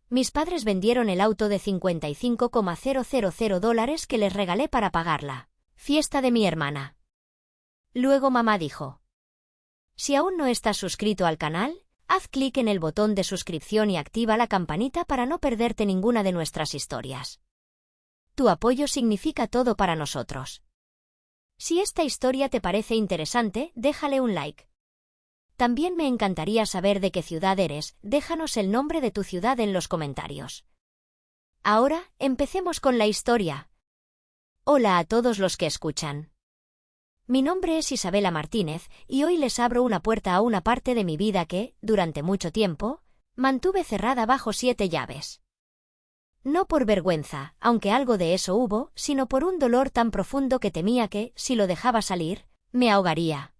Mis padres vendieron el auto de $55,000 que les regalé para pagar la fiesta de mi hermana. Luego mamá dijo: si aún no estás suscrito al canal, haz clic en el botón de suscripción y activa la campanita para no perderte ninguna de nuestras historias. Tu apoyo significa todo para nosotros. Si esta historia te parece interesante, déjale un like. También me encantaría saber de qué ciudad eres, déjanos el nombre de tu ciudad en los comentarios. Ahora, empecemos con la historia. Hola a todos los que escuchan. Mi nombre es Isabela Martínez y hoy les abro una puerta a una parte de mi vida que, durante mucho tiempo, mantuve cerrada bajo 7 llaves. No por vergüenza, aunque algo de eso hubo, sino por un dolor tan profundo que temía que, si lo dejaba salir, me ahogaría.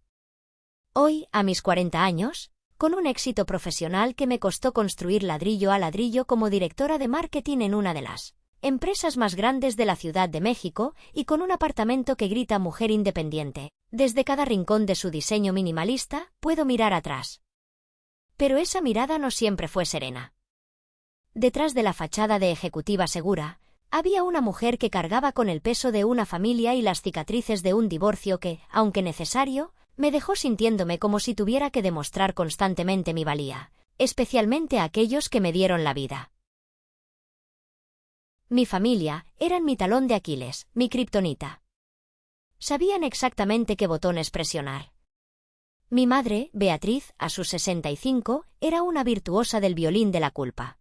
Hoy, a mis 40 años, con un éxito profesional que me costó construir ladrillo a ladrillo como directora de marketing en una de las empresas más grandes de la Ciudad de México y con un apartamento que grita mujer independiente, desde cada rincón de su diseño minimalista, puedo mirar atrás. Pero esa mirada no siempre fue serena. Detrás de la fachada de ejecutiva segura, había una mujer que cargaba con el peso de una familia y las cicatrices de un divorcio que, aunque necesario, me dejó sintiéndome como si tuviera que demostrar constantemente mi valía, especialmente a aquellos que me dieron la vida. Mi familia eran mi talón de Aquiles, mi kriptonita. Sabían exactamente qué botones presionar. Mi madre, Beatriz, a sus 65, era una virtuosa del violín de la culpa.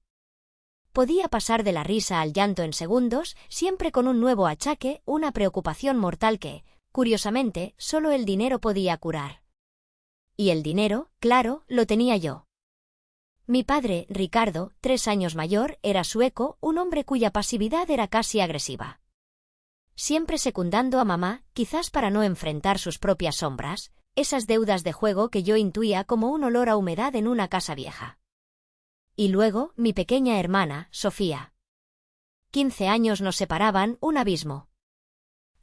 Podía pasar de la risa al llanto en segundos, siempre con un nuevo achaque, una preocupación mortal que, curiosamente, solo el dinero podía curar. Y el dinero, claro, lo tenía yo. Mi padre, Ricardo, 3 años mayor, era sueco, un hombre cuya pasividad era casi agresiva. Siempre secundando a mamá, quizás para no enfrentar sus propias sombras, esas deudas de juego que yo intuía como un olor a humedad en una casa vieja. Y luego, mi pequeña hermana, Sofía. 15 años nos separaban, un abismo.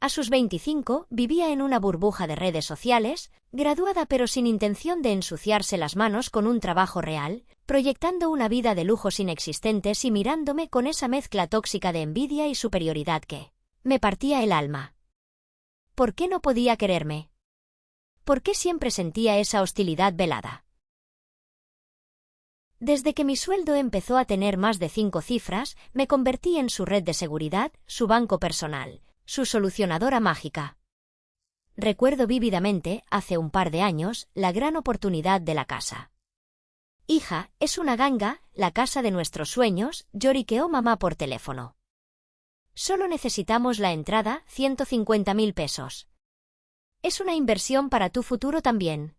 A sus 25, vivía en una burbuja de redes sociales, graduada pero sin intención de ensuciarse las manos con un trabajo real, proyectando una vida de lujos inexistentes y mirándome con esa mezcla tóxica de envidia y superioridad que me partía el alma. ¿Por qué no podía quererme? ¿Por qué siempre sentía esa hostilidad velada? Desde que mi sueldo empezó a tener más de 5 cifras, me convertí en su red de seguridad, su banco personal, su solucionadora mágica. Recuerdo vívidamente, hace un par de años, la gran oportunidad de la casa. Hija, es una ganga, la casa de nuestros sueños, lloriqueó mamá por teléfono. Solo necesitamos la entrada, 150.000 pesos. Es una inversión para tu futuro también.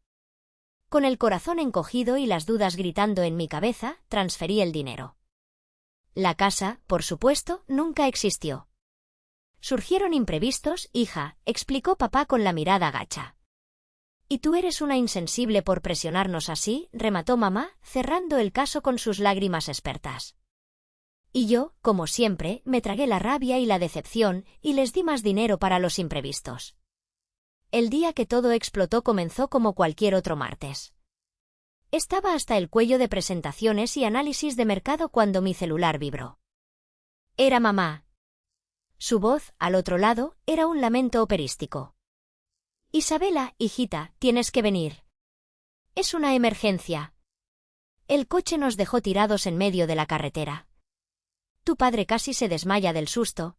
Con el corazón encogido y las dudas gritando en mi cabeza, transferí el dinero. La casa, por supuesto, nunca existió. Surgieron imprevistos, hija, explicó papá con la mirada gacha. ¿Y tú eres una insensible por presionarnos así?, remató mamá, cerrando el caso con sus lágrimas expertas. Y yo, como siempre, me tragué la rabia y la decepción, y les di más dinero para los imprevistos. El día que todo explotó comenzó como cualquier otro martes. Estaba hasta el cuello de presentaciones y análisis de mercado cuando mi celular vibró. Era mamá. Su voz, al otro lado, era un lamento operístico. Isabela, hijita, tienes que venir. Es una emergencia. El coche nos dejó tirados en medio de la carretera. Tu padre casi se desmaya del susto.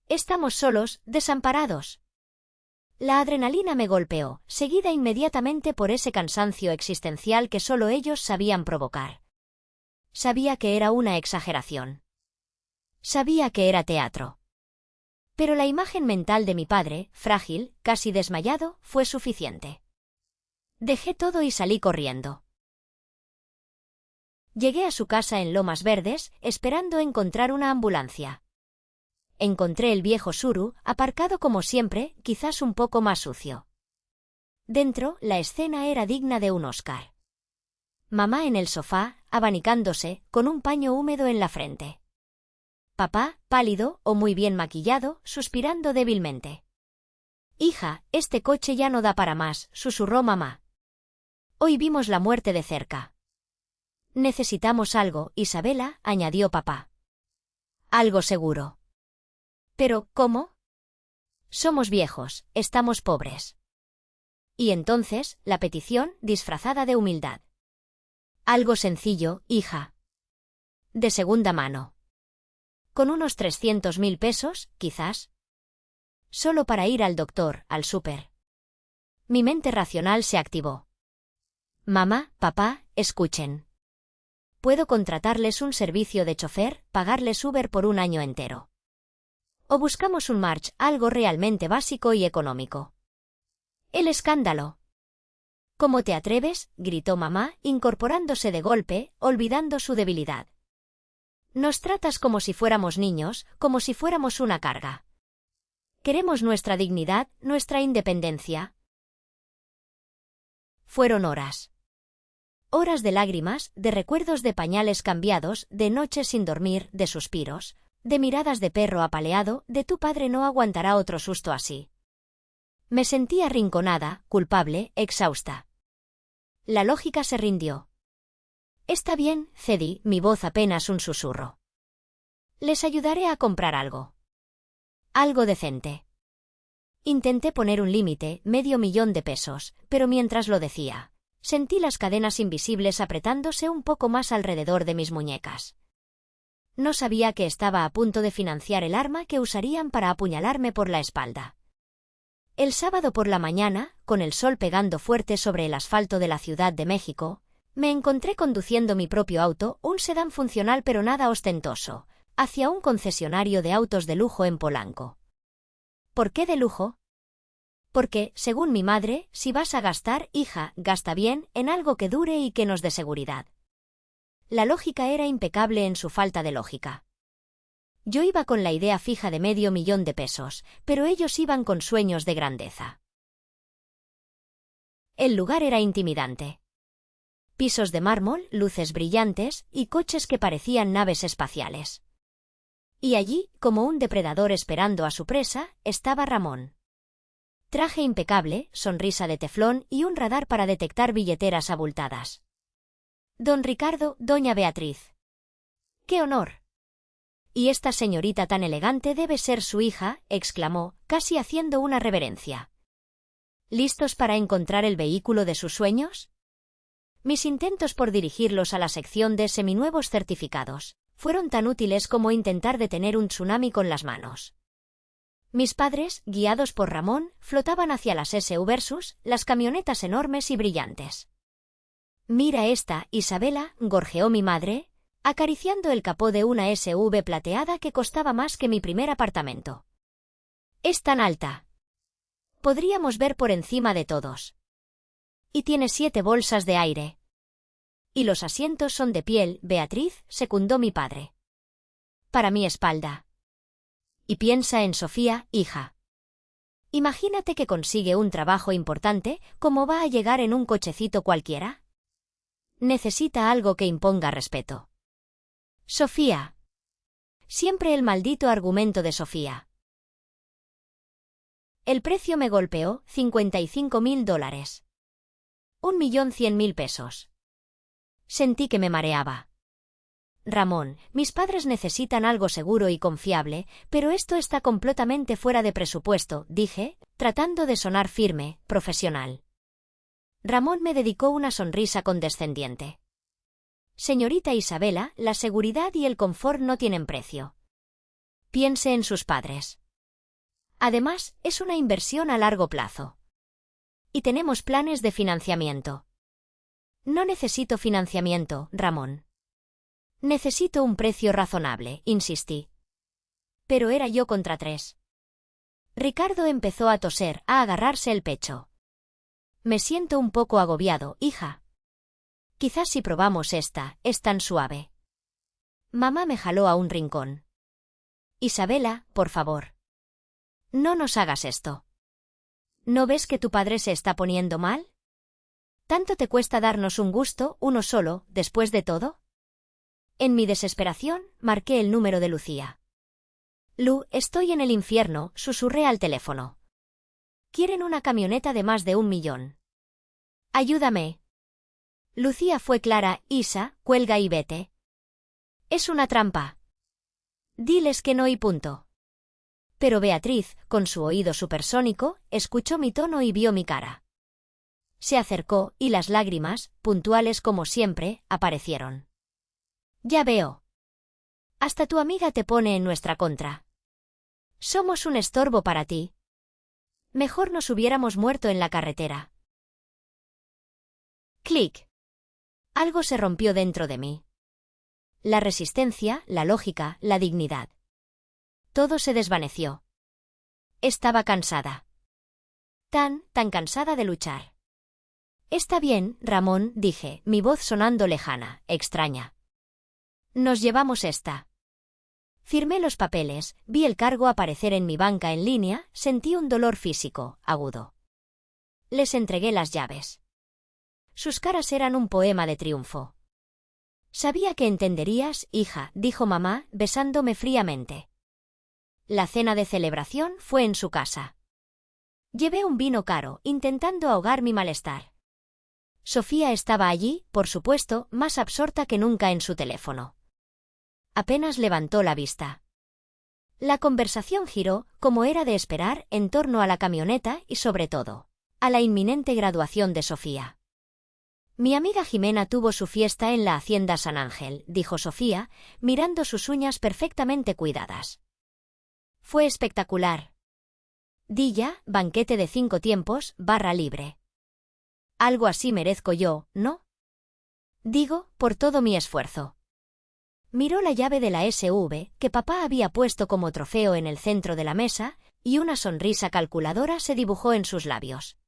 Estamos solos, desamparados. La adrenalina me golpeó, seguida inmediatamente por ese cansancio existencial que solo ellos sabían provocar. Sabía que era una exageración. Sabía que era teatro. Pero la imagen mental de mi padre, frágil, casi desmayado, fue suficiente. Dejé todo y salí corriendo. Llegué a su casa en Lomas Verdes, esperando encontrar una ambulancia. Encontré el viejo Suru, aparcado como siempre, quizás un poco más sucio. Dentro, la escena era digna de un Oscar. Mamá en el sofá, abanicándose, con un paño húmedo en la frente. Papá, pálido o muy bien maquillado, suspirando débilmente. Hija, este coche ya no da para más, susurró mamá. Hoy vimos la muerte de cerca. Necesitamos algo, Isabela, añadió papá. Algo seguro. ¿Pero cómo? Somos viejos, estamos pobres. Y entonces, la petición, disfrazada de humildad. Algo sencillo, hija. De segunda mano. Con unos 300.000 pesos, quizás. Solo para ir al doctor, al súper. Mi mente racional se activó. Mamá, papá, escuchen. Puedo contratarles un servicio de chofer, pagarles Uber por un año entero. O buscamos un March, algo realmente básico y económico. El escándalo. ¿Cómo te atreves?, gritó mamá, incorporándose de golpe, olvidando su debilidad. Nos tratas como si fuéramos niños, como si fuéramos una carga. Queremos nuestra dignidad, nuestra independencia. Fueron horas. Horas de lágrimas, de recuerdos de pañales cambiados, de noches sin dormir, de suspiros, de miradas de perro apaleado, de tu padre no aguantará otro susto así. Me sentí arrinconada, culpable, exhausta. La lógica se rindió. Está bien, cedí, mi voz apenas un susurro. Les ayudaré a comprar algo. Algo decente. Intenté poner un límite, $500.000, pero mientras lo decía, sentí las cadenas invisibles apretándose un poco más alrededor de mis muñecas. No sabía que estaba a punto de financiar el arma que usarían para apuñalarme por la espalda. El sábado por la mañana, con el sol pegando fuerte sobre el asfalto de la Ciudad de México, me encontré conduciendo mi propio auto, un sedán funcional pero nada ostentoso, hacia un concesionario de autos de lujo en Polanco. ¿Por qué de lujo? Porque, según mi madre, si vas a gastar, hija, gasta bien, en algo que dure y que nos dé seguridad. La lógica era impecable en su falta de lógica. Yo iba con la idea fija de $500.000, pero ellos iban con sueños de grandeza. El lugar era intimidante. Pisos de mármol, luces brillantes y coches que parecían naves espaciales. Y allí, como un depredador esperando a su presa, estaba Ramón. Traje impecable, sonrisa de teflón y un radar para detectar billeteras abultadas. Don Ricardo, doña Beatriz. ¡Qué honor! «¿Y esta señorita tan elegante debe ser su hija?», exclamó, casi haciendo una reverencia. ¿Listos para encontrar el vehículo de sus sueños? Mis intentos por dirigirlos a la sección de seminuevos certificados fueron tan útiles como intentar detener un tsunami con las manos. Mis padres, guiados por Ramón, flotaban hacia las SUVs, las camionetas enormes y brillantes. «Mira esta, Isabela», gorjeó mi madre, acariciando el capó de una SUV plateada que costaba más que mi primer apartamento. «Es tan alta. Podríamos ver por encima de todos. Y tiene 7 bolsas de aire. Y los asientos son de piel, Beatriz», secundó mi padre. «Para mi espalda. Y piensa en Sofía, hija. Imagínate que consigue un trabajo importante, ¿cómo va a llegar en un cochecito cualquiera? Necesita algo que imponga respeto. Sofía. Siempre el maldito argumento de Sofía. El precio me golpeó, $55.000. $1.100.000. Sentí que me mareaba. Ramón, mis padres necesitan algo seguro y confiable, pero esto está completamente fuera de presupuesto, dije, tratando de sonar firme, profesional. Ramón me dedicó una sonrisa condescendiente. Señorita Isabela, la seguridad y el confort no tienen precio. Piense en sus padres. Además, es una inversión a largo plazo. Y tenemos planes de financiamiento. No necesito financiamiento, Ramón. Necesito un precio razonable, insistí. Pero era yo contra 3. Ricardo empezó a toser, a agarrarse el pecho. Me siento un poco agobiado, hija. Quizás si probamos esta, es tan suave. Mamá me jaló a un rincón. Isabela, por favor. No nos hagas esto. ¿No ves que tu padre se está poniendo mal? ¿Tanto te cuesta darnos un gusto, uno solo, después de todo? En mi desesperación, marqué el número de Lucía. Lu, estoy en el infierno, susurré al teléfono. Quieren una camioneta de más de $1 millón. Ayúdame. Lucía fue clara: Isa, cuelga y vete. Es una trampa. Diles que no y punto. Pero Beatriz, con su oído supersónico, escuchó mi tono y vio mi cara. Se acercó, y las lágrimas, puntuales como siempre, aparecieron. Ya veo. Hasta tu amiga te pone en nuestra contra. Somos un estorbo para ti. Mejor nos hubiéramos muerto en la carretera. Clic. Algo se rompió dentro de mí. La resistencia, la lógica, la dignidad. Todo se desvaneció. Estaba cansada. Tan cansada de luchar. Está bien, Ramón, dije, mi voz sonando lejana, extraña. Nos llevamos esta. Firmé los papeles, vi el cargo aparecer en mi banca en línea, sentí un dolor físico, agudo. Les entregué las llaves. Sus caras eran un poema de triunfo. Sabía que entenderías, hija, dijo mamá, besándome fríamente. La cena de celebración fue en su casa. Llevé un vino caro, intentando ahogar mi malestar. Sofía estaba allí, por supuesto, más absorta que nunca en su teléfono. Apenas levantó la vista. La conversación giró, como era de esperar, en torno a la camioneta y, sobre todo, a la inminente graduación de Sofía. Mi amiga Jimena tuvo su fiesta en la Hacienda San Ángel, dijo Sofía, mirando sus uñas perfectamente cuidadas. Fue espectacular. Día, banquete de 5 tiempos, barra libre. Algo así merezco yo, ¿no? Digo, por todo mi esfuerzo. Miró la llave de la SV, que papá había puesto como trofeo en el centro de la mesa, y una sonrisa calculadora se dibujó en sus labios.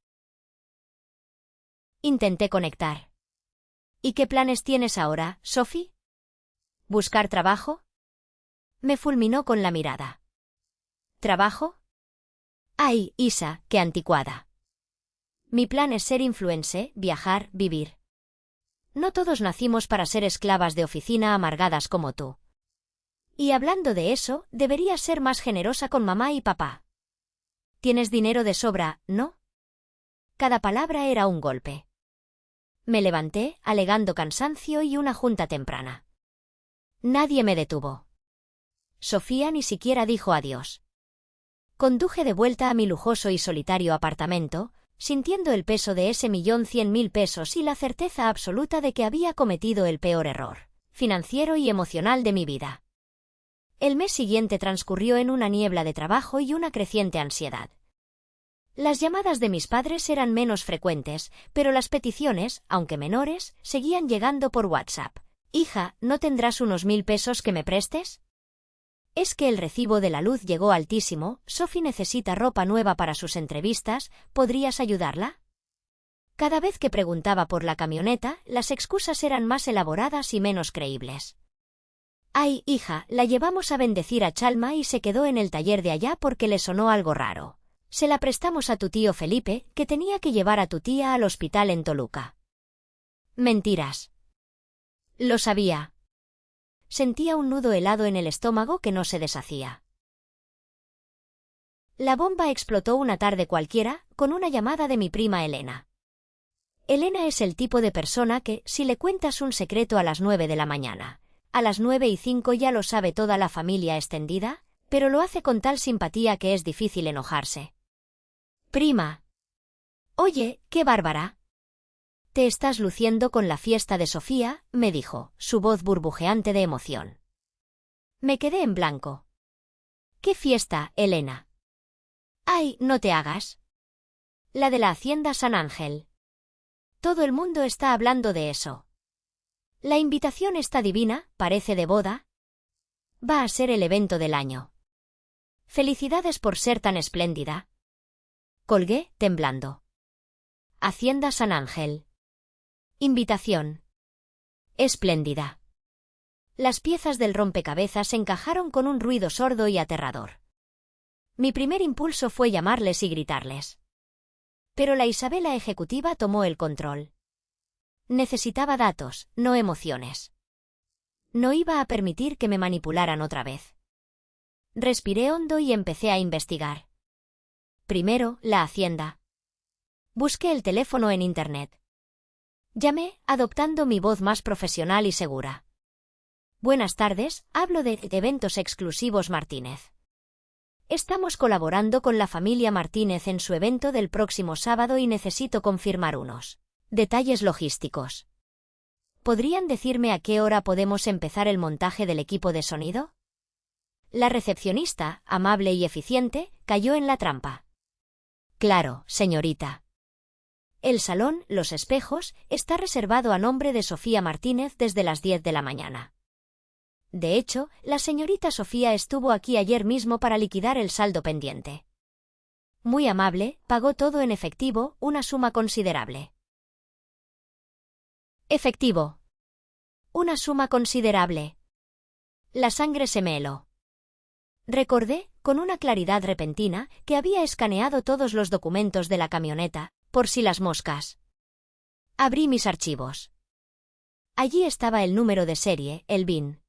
Intenté conectar. ¿Y qué planes tienes ahora, Sophie? ¿Buscar trabajo? Me fulminó con la mirada. ¿Trabajo? Ay, Isa, qué anticuada. Mi plan es ser influencer, viajar, vivir. No todos nacimos para ser esclavas de oficina amargadas como tú. Y hablando de eso, deberías ser más generosa con mamá y papá. Tienes dinero de sobra, ¿no? Cada palabra era un golpe. Me levanté, alegando cansancio y una junta temprana. Nadie me detuvo. Sofía ni siquiera dijo adiós. Conduje de vuelta a mi lujoso y solitario apartamento, sintiendo el peso de ese 1.100.000 pesos y la certeza absoluta de que había cometido el peor error, financiero y emocional de mi vida. El mes siguiente transcurrió en una niebla de trabajo y una creciente ansiedad. Las llamadas de mis padres eran menos frecuentes, pero las peticiones, aunque menores, seguían llegando por WhatsApp. Hija, ¿no tendrás unos 1.000 pesos que me prestes? Es que el recibo de la luz llegó altísimo, Sophie necesita ropa nueva para sus entrevistas, ¿podrías ayudarla? Cada vez que preguntaba por la camioneta, las excusas eran más elaboradas y menos creíbles. Ay, hija, la llevamos a bendecir a Chalma y se quedó en el taller de allá porque le sonó algo raro. Se la prestamos a tu tío Felipe, que tenía que llevar a tu tía al hospital en Toluca. Mentiras. Lo sabía. Sentía un nudo helado en el estómago que no se deshacía. La bomba explotó una tarde cualquiera, con una llamada de mi prima Elena. Elena es el tipo de persona que, si le cuentas un secreto a las 9 de la mañana, a las 9:05 ya lo sabe toda la familia extendida, pero lo hace con tal simpatía que es difícil enojarse. Prima. Oye, qué bárbara. Te estás luciendo con la fiesta de Sofía, me dijo, su voz burbujeante de emoción. Me quedé en blanco. ¿Qué fiesta, Elena? Ay, no te hagas. La de la Hacienda San Ángel. Todo el mundo está hablando de eso. La invitación está divina, parece de boda. Va a ser el evento del año. Felicidades por ser tan espléndida. Colgué, temblando. Hacienda San Ángel. Invitación. Espléndida. Las piezas del rompecabezas encajaron con un ruido sordo y aterrador. Mi primer impulso fue llamarles y gritarles. Pero la Isabela ejecutiva tomó el control. Necesitaba datos, no emociones. No iba a permitir que me manipularan otra vez. Respiré hondo y empecé a investigar. Primero, la Hacienda. Busqué el teléfono en Internet. Llamé, adoptando mi voz más profesional y segura. Buenas tardes, hablo de Eventos Exclusivos Martínez. Estamos colaborando con la familia Martínez en su evento del próximo sábado y necesito confirmar unos detalles logísticos. ¿Podrían decirme a qué hora podemos empezar el montaje del equipo de sonido? La recepcionista, amable y eficiente, cayó en la trampa. Claro, señorita. El salón, los espejos, está reservado a nombre de Sofía Martínez desde las 10 de la mañana. De hecho, la señorita Sofía estuvo aquí ayer mismo para liquidar el saldo pendiente. Muy amable, pagó todo en efectivo, una suma considerable. Efectivo. Una suma considerable. La sangre se me heló. Recordé, con una claridad repentina, que había escaneado todos los documentos de la camioneta, por si las moscas. Abrí mis archivos. Allí estaba el número de serie, el VIN.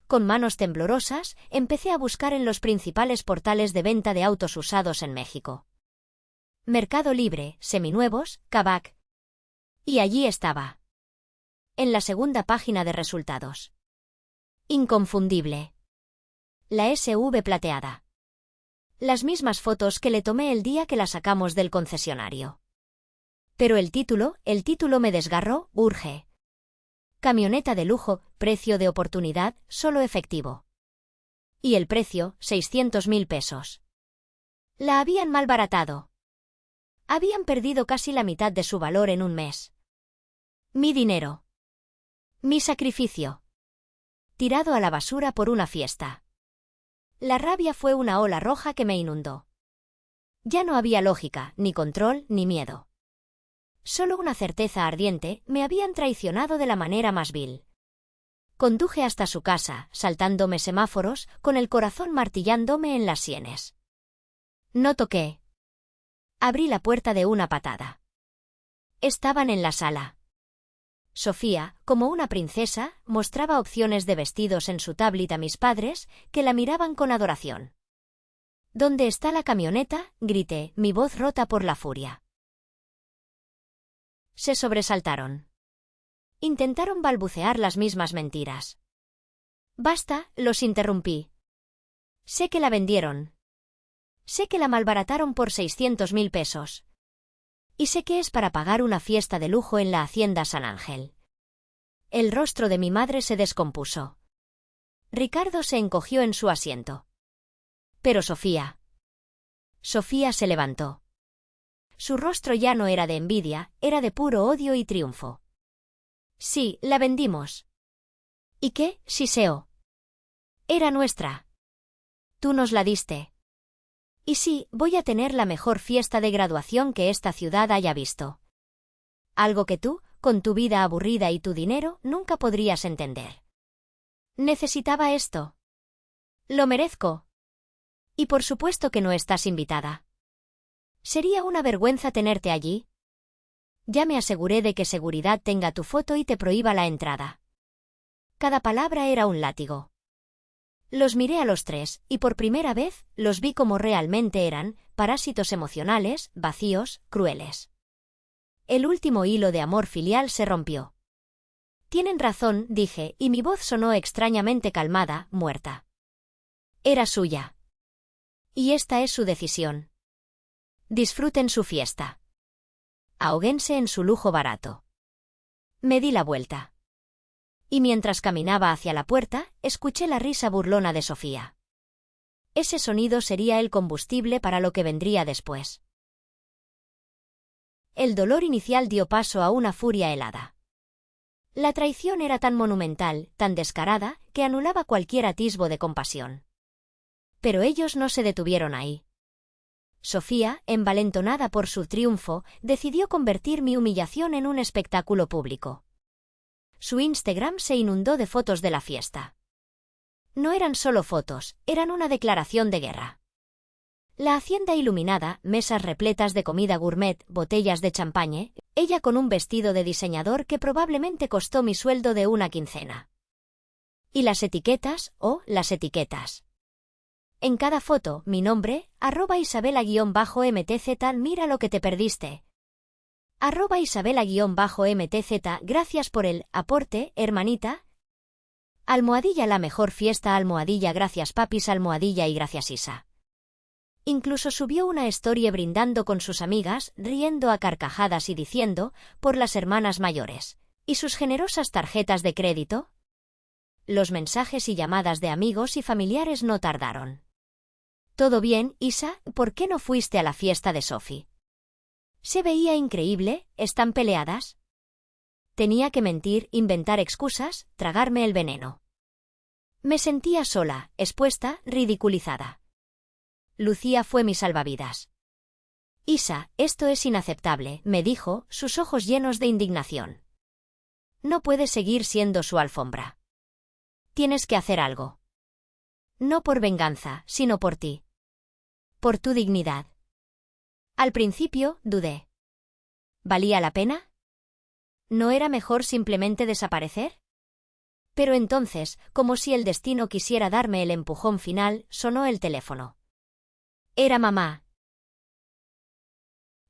Con manos temblorosas, empecé a buscar en los principales portales de venta de autos usados en México. Mercado Libre, Seminuevos, Kavak. Y allí estaba. En la segunda página de resultados. Inconfundible. La SV plateada. Las mismas fotos que le tomé el día que la sacamos del concesionario. Pero el título me desgarró, urge. Camioneta de lujo, precio de oportunidad, solo efectivo. Y el precio, 600.000 pesos. La habían malbaratado. Habían perdido casi la mitad de su valor en un mes. Mi dinero. Mi sacrificio. Tirado a la basura por una fiesta. La rabia fue una ola roja que me inundó. Ya no había lógica, ni control, ni miedo. Solo una certeza ardiente, me habían traicionado de la manera más vil. Conduje hasta su casa, saltándome semáforos, con el corazón martillándome en las sienes. No toqué. Abrí la puerta de una patada. Estaban en la sala. Sofía, como una princesa, mostraba opciones de vestidos en su tablet a mis padres, que la miraban con adoración. ¿Dónde está la camioneta?, grité, mi voz rota por la furia. Se sobresaltaron. Intentaron balbucear las mismas mentiras. Basta, los interrumpí. Sé que la vendieron. Sé que la malbarataron por 600.000 pesos. Y sé que es para pagar una fiesta de lujo en la Hacienda San Ángel. El rostro de mi madre se descompuso. Ricardo se encogió en su asiento. Pero Sofía. Sofía se levantó. Su rostro ya no era de envidia, era de puro odio y triunfo. Sí, la vendimos. ¿Y qué, Siseo? Era nuestra. Tú nos la diste. Y sí, voy a tener la mejor fiesta de graduación que esta ciudad haya visto. Algo que tú, con tu vida aburrida y tu dinero, nunca podrías entender. Necesitaba esto. Lo merezco. Y por supuesto que no estás invitada. Sería una vergüenza tenerte allí. Ya me aseguré de que seguridad tenga tu foto y te prohíba la entrada. Cada palabra era un látigo. Los miré a los tres, y por primera vez, los vi como realmente eran, parásitos emocionales, vacíos, crueles. El último hilo de amor filial se rompió. Tienen razón, dije, y mi voz sonó extrañamente calmada, muerta. Era suya. Y esta es su decisión. Disfruten su fiesta. Ahóguense en su lujo barato. Me di la vuelta. Y mientras caminaba hacia la puerta, escuché la risa burlona de Sofía. Ese sonido sería el combustible para lo que vendría después. El dolor inicial dio paso a una furia helada. La traición era tan monumental, tan descarada, que anulaba cualquier atisbo de compasión. Pero ellos no se detuvieron ahí. Sofía, envalentonada por su triunfo, decidió convertir mi humillación en un espectáculo público. Su Instagram se inundó de fotos de la fiesta. No eran solo fotos, eran una declaración de guerra. La hacienda iluminada, mesas repletas de comida gourmet, botellas de champagne, ella con un vestido de diseñador que probablemente costó mi sueldo de una quincena. Y las etiquetas, las etiquetas. En cada foto, mi nombre, @Isabela_MTZ, mira lo que te perdiste. @Isabela_MTZ. Gracias por el aporte, hermanita. La mejor fiesta, gracias papis, y gracias Isa. Incluso subió una story brindando con sus amigas, riendo a carcajadas y diciendo, por las hermanas mayores. ¿Y sus generosas tarjetas de crédito? Los mensajes y llamadas de amigos y familiares no tardaron. ¿Todo bien, Isa? ¿Por qué no fuiste a la fiesta de Sophie? Se veía increíble, ¿están peleadas? Tenía que mentir, inventar excusas, tragarme el veneno. Me sentía sola, expuesta, ridiculizada. Lucía fue mi salvavidas. Isa, esto es inaceptable, me dijo, sus ojos llenos de indignación. No puedes seguir siendo su alfombra. Tienes que hacer algo. No por venganza, sino por ti. Por tu dignidad. Al principio, dudé. ¿Valía la pena? ¿No era mejor simplemente desaparecer? Pero entonces, como si el destino quisiera darme el empujón final, sonó el teléfono. Era mamá.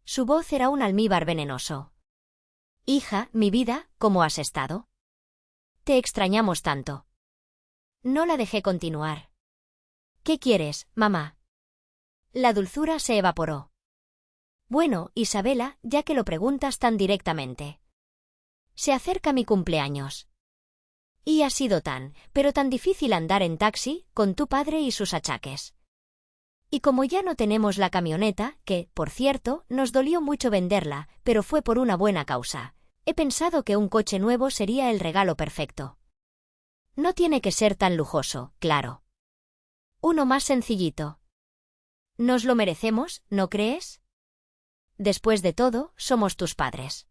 Su voz era un almíbar venenoso. Hija, mi vida, ¿cómo has estado? Te extrañamos tanto. No la dejé continuar. ¿Qué quieres, mamá? La dulzura se evaporó. Bueno, Isabela, ya que lo preguntas tan directamente. Se acerca mi cumpleaños. Y ha sido pero tan difícil andar en taxi, con tu padre y sus achaques. Y como ya no tenemos la camioneta, que, por cierto, nos dolió mucho venderla, pero fue por una buena causa, he pensado que un coche nuevo sería el regalo perfecto. No tiene que ser tan lujoso, claro. Uno más sencillito. ¿Nos lo merecemos, no crees? Después de todo, somos tus padres.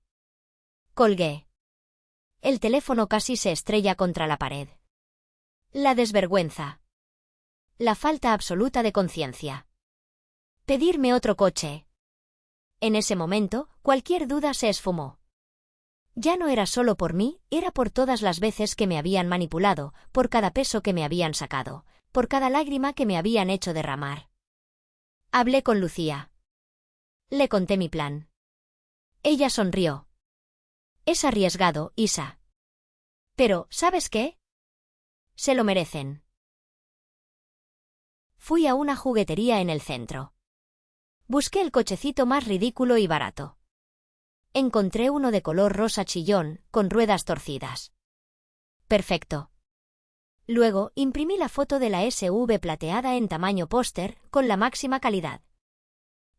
Colgué. El teléfono casi se estrella contra la pared. La desvergüenza. La falta absoluta de conciencia. Pedirme otro coche. En ese momento, cualquier duda se esfumó. Ya no era solo por mí, era por todas las veces que me habían manipulado, por cada peso que me habían sacado, por cada lágrima que me habían hecho derramar. Hablé con Lucía. Le conté mi plan. Ella sonrió. Es arriesgado, Isa. Pero, ¿sabes qué? Se lo merecen. Fui a una juguetería en el centro. Busqué el cochecito más ridículo y barato. Encontré uno de color rosa chillón, con ruedas torcidas. Perfecto. Luego, imprimí la foto de la SUV plateada en tamaño póster, con la máxima calidad.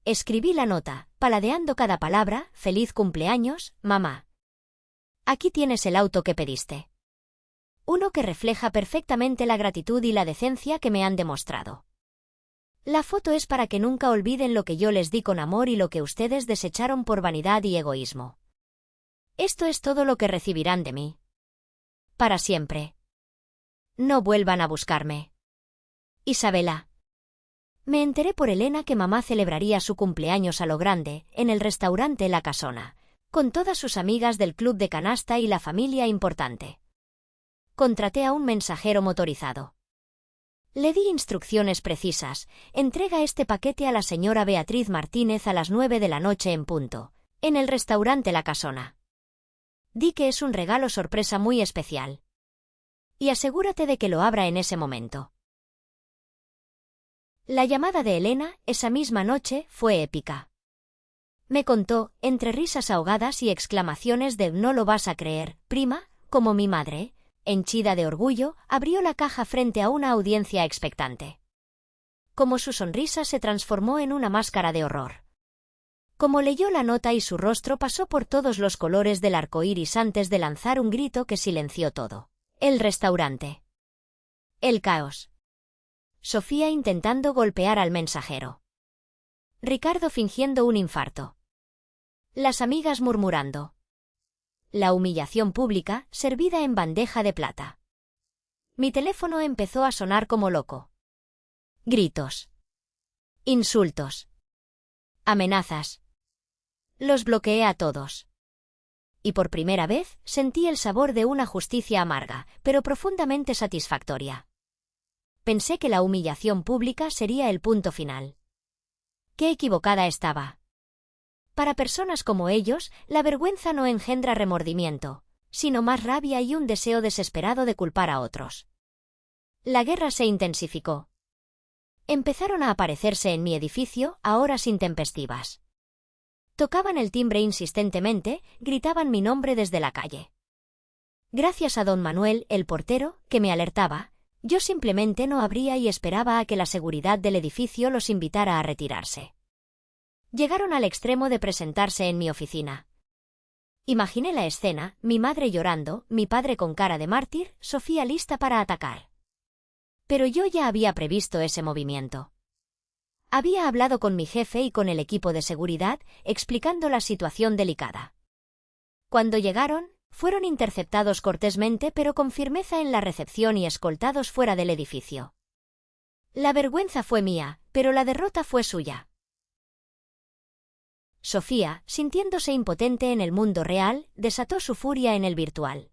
Escribí la nota, paladeando cada palabra, feliz cumpleaños, mamá. Aquí tienes el auto que pediste. Uno que refleja perfectamente la gratitud y la decencia que me han demostrado. La foto es para que nunca olviden lo que yo les di con amor y lo que ustedes desecharon por vanidad y egoísmo. Esto es todo lo que recibirán de mí. Para siempre. No vuelvan a buscarme. Isabela. Me enteré por Elena que mamá celebraría su cumpleaños a lo grande, en el restaurante La Casona, con todas sus amigas del club de canasta y la familia importante. Contraté a un mensajero motorizado. Le di instrucciones precisas. Entrega este paquete a la señora Beatriz Martínez a las 9 de la noche en punto, en el restaurante La Casona. Di que es un regalo sorpresa muy especial. Y asegúrate de que lo abra en ese momento. La llamada de Elena, esa misma noche, fue épica. Me contó, entre risas ahogadas y exclamaciones de «No lo vas a creer, prima», como mi madre, henchida de orgullo, abrió la caja frente a una audiencia expectante. Como su sonrisa se transformó en una máscara de horror. Como leyó la nota y su rostro pasó por todos los colores del arco iris antes de lanzar un grito que silenció todo. El restaurante. El caos. Sofía intentando golpear al mensajero. Ricardo fingiendo un infarto. Las amigas murmurando. La humillación pública, servida en bandeja de plata. Mi teléfono empezó a sonar como loco. Gritos. Insultos. Amenazas. Los bloqueé a todos. Y por primera vez, sentí el sabor de una justicia amarga, pero profundamente satisfactoria. Pensé que la humillación pública sería el punto final. Qué equivocada estaba. Para personas como ellos, la vergüenza no engendra remordimiento, sino más rabia y un deseo desesperado de culpar a otros. La guerra se intensificó. Empezaron a aparecerse en mi edificio a horas intempestivas. Tocaban el timbre insistentemente, gritaban mi nombre desde la calle. Gracias a don Manuel, el portero, que me alertaba, yo simplemente no abría y esperaba a que la seguridad del edificio los invitara a retirarse. Llegaron al extremo de presentarse en mi oficina. Imaginé la escena, mi madre llorando, mi padre con cara de mártir, Sofía lista para atacar. Pero yo ya había previsto ese movimiento. Había hablado con mi jefe y con el equipo de seguridad, explicando la situación delicada. Cuando llegaron, fueron interceptados cortésmente pero con firmeza en la recepción y escoltados fuera del edificio. La vergüenza fue mía, pero la derrota fue suya. Sofía, sintiéndose impotente en el mundo real, desató su furia en el virtual.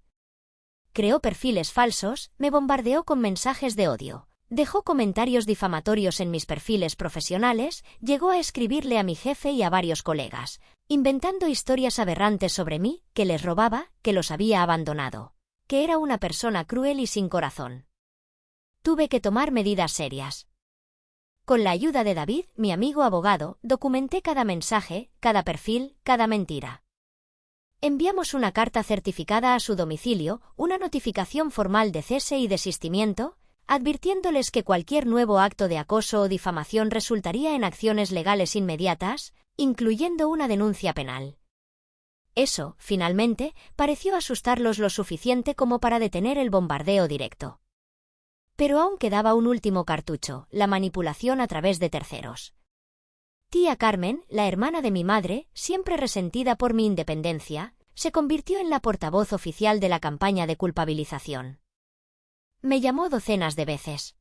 Creó perfiles falsos, me bombardeó con mensajes de odio, dejó comentarios difamatorios en mis perfiles profesionales, llegó a escribirle a mi jefe y a varios colegas, inventando historias aberrantes sobre mí, que les robaba, que los había abandonado, que era una persona cruel y sin corazón. Tuve que tomar medidas serias. Con la ayuda de David, mi amigo abogado, documenté cada mensaje, cada perfil, cada mentira. Enviamos una carta certificada a su domicilio, una notificación formal de cese y desistimiento, advirtiéndoles que cualquier nuevo acto de acoso o difamación resultaría en acciones legales inmediatas, incluyendo una denuncia penal. Eso, finalmente, pareció asustarlos lo suficiente como para detener el bombardeo directo. Pero aún quedaba un último cartucho, la manipulación a través de terceros. Tía Carmen, la hermana de mi madre, siempre resentida por mi independencia, se convirtió en la portavoz oficial de la campaña de culpabilización. Me llamó docenas de veces.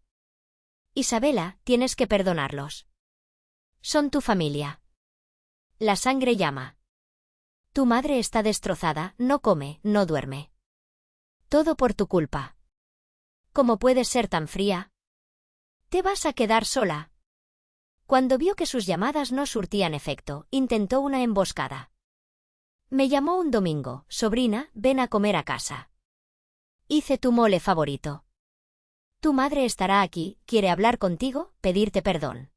Isabela, tienes que perdonarlos. Son tu familia. La sangre llama. Tu madre está destrozada, no come, no duerme. Todo por tu culpa. ¿Cómo puedes ser tan fría? ¿Te vas a quedar sola? Cuando vio que sus llamadas no surtían efecto, intentó una emboscada. Me llamó un domingo, sobrina, ven a comer a casa. Hice tu mole favorito. Tu madre estará aquí, quiere hablar contigo, pedirte perdón.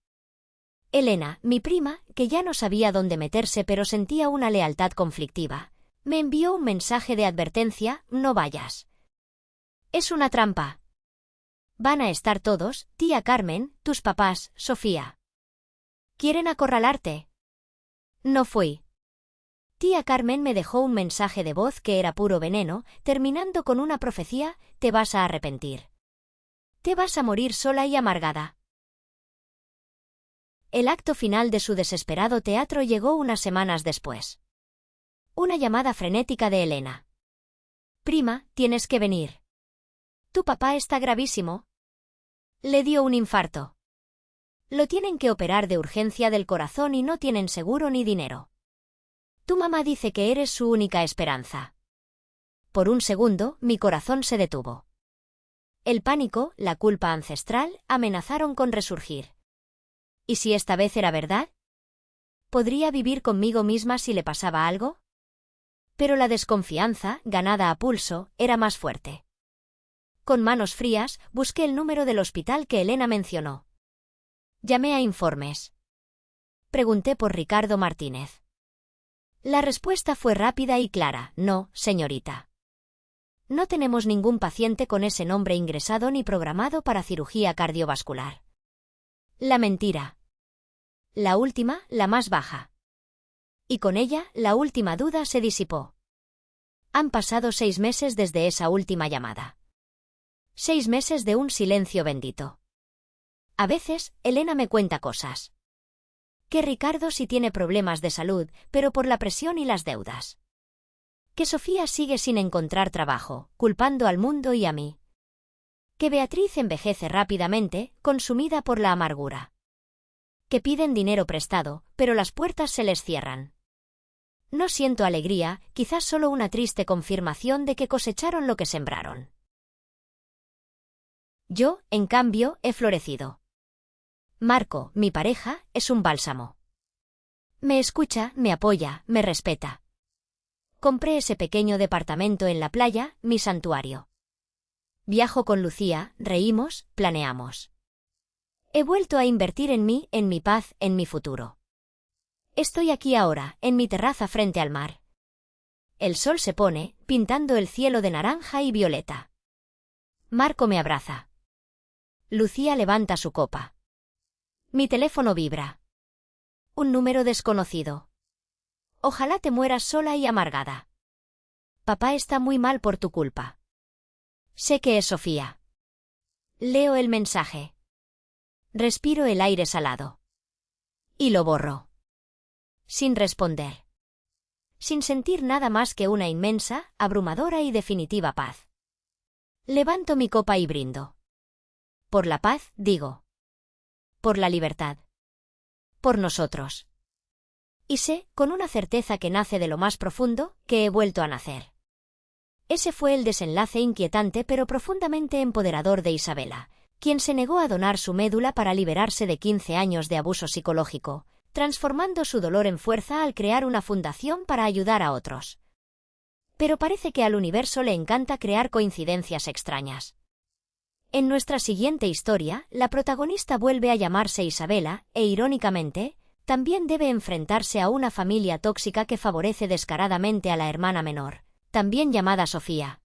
Elena, mi prima, que ya no sabía dónde meterse pero sentía una lealtad conflictiva, me envió un mensaje de advertencia, no vayas. Es una trampa. Van a estar todos, tía Carmen, tus papás, Sofía. ¿Quieren acorralarte? No fui. Tía Carmen me dejó un mensaje de voz que era puro veneno, terminando con una profecía, te vas a arrepentir. Te vas a morir sola y amargada. El acto final de su desesperado teatro llegó unas semanas después. Una llamada frenética de Elena. Prima, tienes que venir. Tu papá está gravísimo. Le dio un infarto. Lo tienen que operar de urgencia del corazón y no tienen seguro ni dinero. Tu mamá dice que eres su única esperanza. Por un segundo, mi corazón se detuvo. El pánico, la culpa ancestral, amenazaron con resurgir. ¿Y si esta vez era verdad? ¿Podría vivir conmigo misma si le pasaba algo? Pero la desconfianza, ganada a pulso, era más fuerte. Con manos frías, busqué el número del hospital que Elena mencionó. Llamé a Informes. Pregunté por Ricardo Martínez. La respuesta fue rápida y clara, no, señorita. No tenemos ningún paciente con ese nombre ingresado ni programado para cirugía cardiovascular. La mentira. La última, la más baja. Y con ella, la última duda se disipó. Han pasado 6 meses desde esa última llamada. 6 meses de un silencio bendito. A veces, Elena me cuenta cosas. Que Ricardo sí tiene problemas de salud, pero por la presión y las deudas. Que Sofía sigue sin encontrar trabajo, culpando al mundo y a mí. Que Beatriz envejece rápidamente, consumida por la amargura. Que piden dinero prestado, pero las puertas se les cierran. No siento alegría, quizás solo una triste confirmación de que cosecharon lo que sembraron. Yo, en cambio, he florecido. Marco, mi pareja, es un bálsamo. Me escucha, me apoya, me respeta. Compré ese pequeño departamento en la playa, mi santuario. Viajo con Lucía, reímos, planeamos. He vuelto a invertir en mí, en mi paz, en mi futuro. Estoy aquí ahora, en mi terraza frente al mar. El sol se pone, pintando el cielo de naranja y violeta. Marco me abraza. Lucía levanta su copa. Mi teléfono vibra. Un número desconocido. Ojalá te mueras sola y amargada. Papá está muy mal por tu culpa. Sé que es Sofía. Leo el mensaje. Respiro el aire salado. Y lo borro. Sin responder. Sin sentir nada más que una inmensa, abrumadora y definitiva paz. Levanto mi copa y brindo. Por la paz, digo. Por la libertad. Por nosotros. Y sé, con una certeza que nace de lo más profundo, que he vuelto a nacer. Ese fue el desenlace inquietante pero profundamente empoderador de Isabela, quien se negó a donar su médula para liberarse de 15 años de abuso psicológico, transformando su dolor en fuerza al crear una fundación para ayudar a otros. Pero parece que al universo le encanta crear coincidencias extrañas. En nuestra siguiente historia, la protagonista vuelve a llamarse Isabela, e irónicamente, también debe enfrentarse a una familia tóxica que favorece descaradamente a la hermana menor, también llamada Sofía.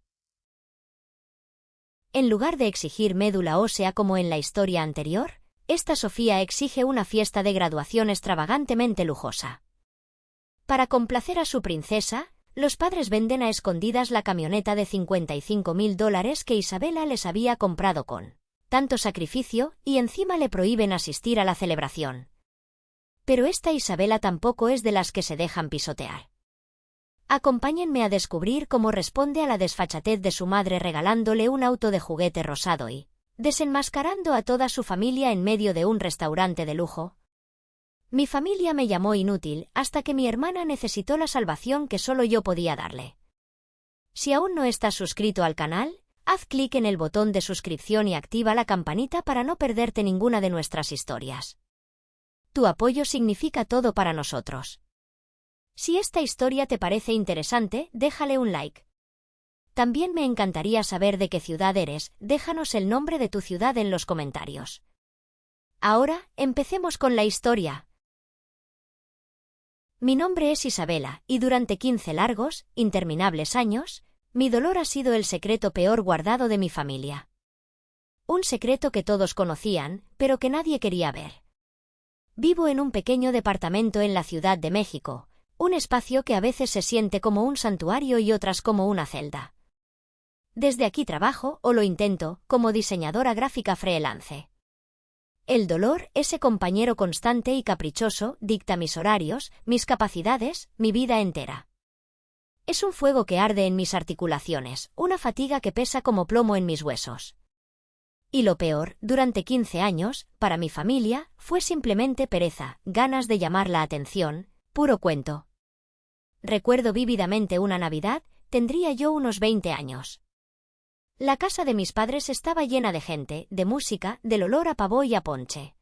En lugar de exigir médula ósea como en la historia anterior, esta Sofía exige una fiesta de graduación extravagantemente lujosa. Para complacer a su princesa, los padres venden a escondidas la camioneta de $55.000 que Isabela les había comprado con tanto sacrificio, y encima le prohíben asistir a la celebración. Pero esta Isabela tampoco es de las que se dejan pisotear. Acompáñenme a descubrir cómo responde a la desfachatez de su madre regalándole un auto de juguete rosado y desenmascarando a toda su familia en medio de un restaurante de lujo. Mi familia me llamó inútil hasta que mi hermana necesitó la salvación que solo yo podía darle. Si aún no estás suscrito al canal, haz clic en el botón de suscripción y activa la campanita para no perderte ninguna de nuestras historias. Tu apoyo significa todo para nosotros. Si esta historia te parece interesante, déjale un like. También me encantaría saber de qué ciudad eres, déjanos el nombre de tu ciudad en los comentarios. Ahora, empecemos con la historia. Mi nombre es Isabela, y durante 15 largos, interminables años, mi dolor ha sido el secreto peor guardado de mi familia. Un secreto que todos conocían, pero que nadie quería ver. Vivo en un pequeño departamento en la Ciudad de México, un espacio que a veces se siente como un santuario y otras como una celda. Desde aquí trabajo, o lo intento, como diseñadora gráfica freelance. El dolor, ese compañero constante y caprichoso, dicta mis horarios, mis capacidades, mi vida entera. Es un fuego que arde en mis articulaciones, una fatiga que pesa como plomo en mis huesos. Y lo peor, durante 15 años, para mi familia, fue simplemente pereza, ganas de llamar la atención, puro cuento. Recuerdo vívidamente una Navidad, tendría yo unos 20 años. La casa de mis padres estaba llena de gente, de música, del olor a pavó y a ponche.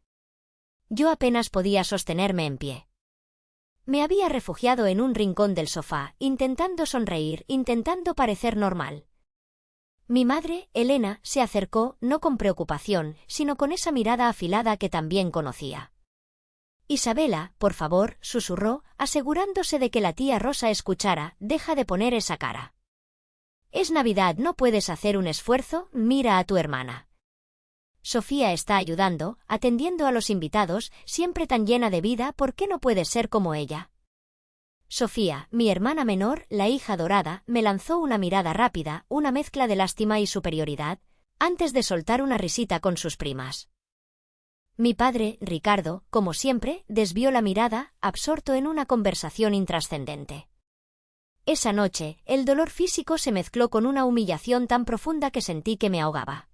Yo apenas podía sostenerme en pie. Me había refugiado en un rincón del sofá, intentando sonreír, intentando parecer normal. Mi madre, Elena, se acercó, no con preocupación, sino con esa mirada afilada que también conocía. Isabela, por favor, susurró, asegurándose de que la tía Rosa escuchara, deja de poner esa cara. Es Navidad, no puedes hacer un esfuerzo, mira a tu hermana. Sofía está ayudando, atendiendo a los invitados, siempre tan llena de vida, ¿por qué no puedes ser como ella? Sofía, mi hermana menor, la hija dorada, me lanzó una mirada rápida, una mezcla de lástima y superioridad, antes de soltar una risita con sus primas. Mi padre, Ricardo, como siempre, desvió la mirada, absorto en una conversación intrascendente. Esa noche, el dolor físico se mezcló con una humillación tan profunda que sentí que me ahogaba.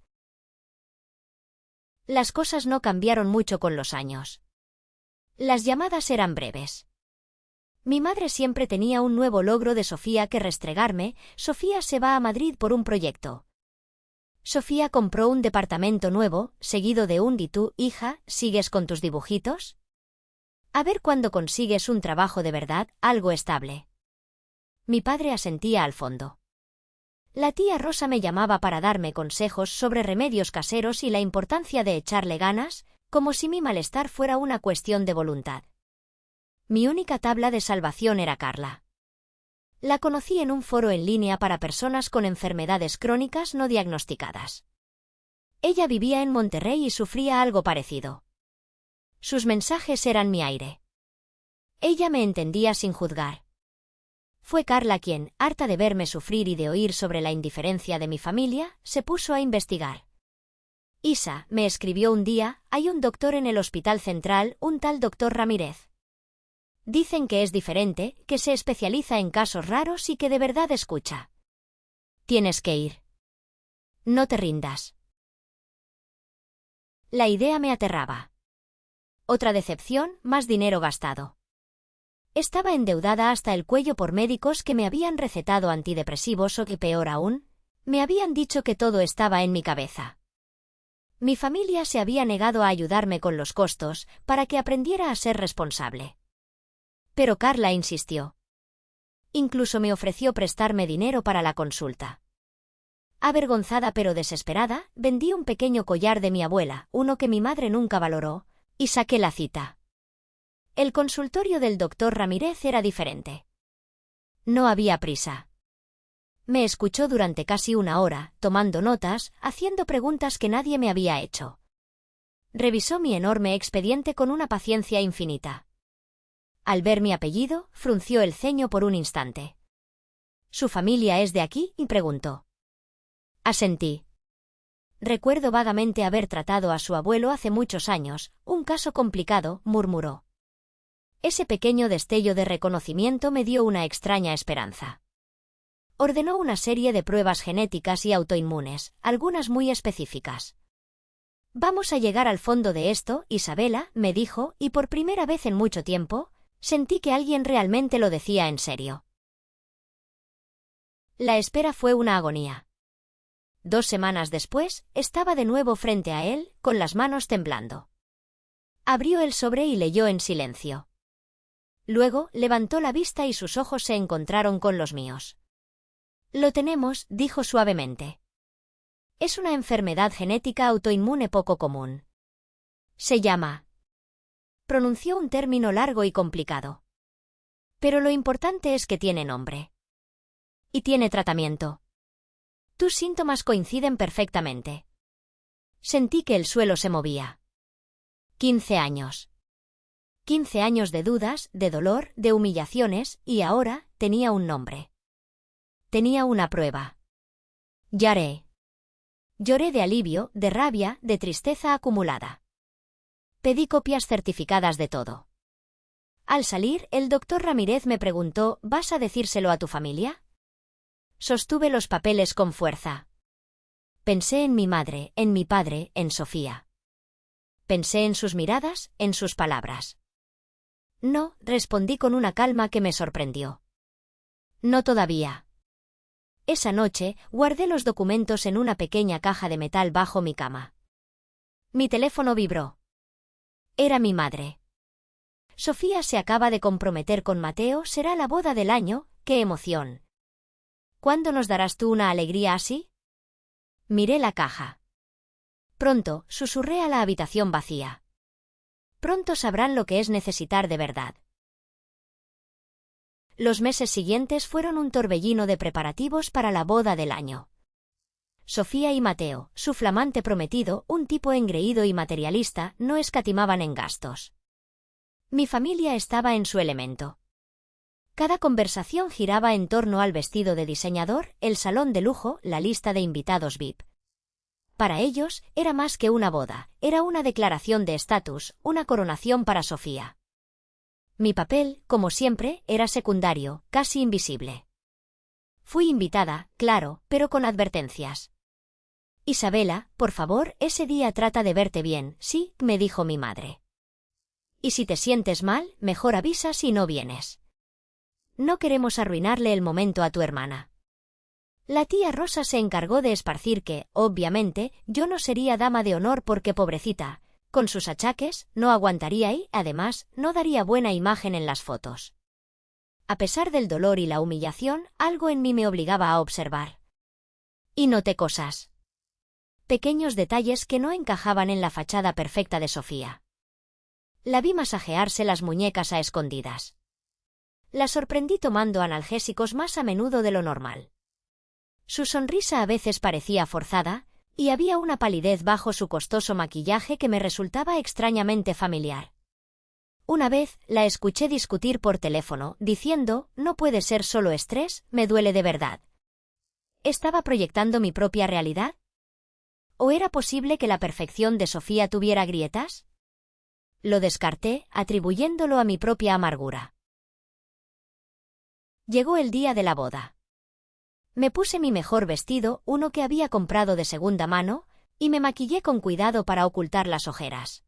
Las cosas no cambiaron mucho con los años. Las llamadas eran breves. Mi madre siempre tenía un nuevo logro de Sofía que restregarme. Sofía se va a Madrid por un proyecto. Sofía compró un departamento nuevo, seguido de un «¿Y tú, hija, sigues con tus dibujitos?» A ver cuándo consigues un trabajo de verdad, algo estable. Mi padre asentía al fondo. La tía Rosa me llamaba para darme consejos sobre remedios caseros y la importancia de echarle ganas, como si mi malestar fuera una cuestión de voluntad. Mi única tabla de salvación era Carla. La conocí en un foro en línea para personas con enfermedades crónicas no diagnosticadas. Ella vivía en Monterrey y sufría algo parecido. Sus mensajes eran mi aire. Ella me entendía sin juzgar. Fue Carla quien, harta de verme sufrir y de oír sobre la indiferencia de mi familia, se puso a investigar. Isa, me escribió un día, hay un doctor en el Hospital Central, un tal doctor Ramírez. Dicen que es diferente, que se especializa en casos raros y que de verdad escucha. Tienes que ir. No te rindas. La idea me aterraba. Otra decepción, más dinero gastado. Estaba endeudada hasta el cuello por médicos que me habían recetado antidepresivos o que, peor aún, me habían dicho que todo estaba en mi cabeza. Mi familia se había negado a ayudarme con los costos para que aprendiera a ser responsable. Pero Carla insistió. Incluso me ofreció prestarme dinero para la consulta. Avergonzada pero desesperada, vendí un pequeño collar de mi abuela, uno que mi madre nunca valoró, y saqué la cita. El consultorio del doctor Ramírez era diferente. No había prisa. Me escuchó durante casi una hora, tomando notas, haciendo preguntas que nadie me había hecho. Revisó mi enorme expediente con una paciencia infinita. Al ver mi apellido, frunció el ceño por un instante. ¿Su familia es de aquí?, y preguntó. Asentí. Recuerdo vagamente haber tratado a su abuelo hace muchos años, un caso complicado, murmuró. Ese pequeño destello de reconocimiento me dio una extraña esperanza. Ordenó una serie de pruebas genéticas y autoinmunes, algunas muy específicas. Vamos a llegar al fondo de esto, Isabela, me dijo, y por primera vez en mucho tiempo, sentí que alguien realmente lo decía en serio. La espera fue una agonía. 2 semanas después, estaba de nuevo frente a él, con las manos temblando. Abrió el sobre y leyó en silencio. Luego, levantó la vista y sus ojos se encontraron con los míos. Lo tenemos, dijo suavemente. Es una enfermedad genética autoinmune poco común. Se llama. Pronunció un término largo y complicado. Pero lo importante es que tiene nombre. Y tiene tratamiento. Tus síntomas coinciden perfectamente. Sentí que el suelo se movía. 15 años. 15 años de dudas, de dolor, de humillaciones, y ahora tenía un nombre. Tenía una prueba. Lloré. Lloré de alivio, de rabia, de tristeza acumulada. Pedí copias certificadas de todo. Al salir, el doctor Ramírez me preguntó, ¿vas a decírselo a tu familia? Sostuve los papeles con fuerza. Pensé en mi madre, en mi padre, en Sofía. Pensé en sus miradas, en sus palabras. No, respondí con una calma que me sorprendió. No todavía. Esa noche, guardé los documentos en una pequeña caja de metal bajo mi cama. Mi teléfono vibró. Era mi madre. Sofía se acaba de comprometer con Mateo, será la boda del año, ¡qué emoción! ¿Cuándo nos darás tú una alegría así? Miré la caja. Pronto, susurré a la habitación vacía. Pronto sabrán lo que es necesitar de verdad. Los meses siguientes fueron un torbellino de preparativos para la boda del año. Sofía y Mateo, su flamante prometido, un tipo engreído y materialista, no escatimaban en gastos. Mi familia estaba en su elemento. Cada conversación giraba en torno al vestido de diseñador, el salón de lujo, la lista de invitados VIP. Para ellos, era más que una boda, era una declaración de estatus, una coronación para Sofía. Mi papel, como siempre, era secundario, casi invisible. Fui invitada, claro, pero con advertencias. Isabela, por favor, ese día trata de verte bien, sí, me dijo mi madre. Y si te sientes mal, mejor avisas y no vienes. No queremos arruinarle el momento a tu hermana. La tía Rosa se encargó de esparcir que, obviamente, yo no sería dama de honor porque pobrecita, Con sus achaques, no aguantaría y, además, no daría buena imagen en las fotos. A pesar del dolor y la humillación, algo en mí me obligaba a observar. Y noté cosas. Pequeños detalles que no encajaban en la fachada perfecta de Sofía. La vi masajearse las muñecas a escondidas. La sorprendí tomando analgésicos más a menudo de lo normal. Su sonrisa a veces parecía forzada, y había una palidez bajo su costoso maquillaje que me resultaba extrañamente familiar. Una vez la escuché discutir por teléfono, diciendo, «No puede ser solo estrés, me duele de verdad». ¿Estaba proyectando mi propia realidad? ¿O era posible que la perfección de Sofía tuviera grietas? Lo descarté, atribuyéndolo a mi propia amargura. Llegó el día de la boda. Me puse mi mejor vestido, uno que había comprado de segunda mano, y me maquillé con cuidado para ocultar las ojeras.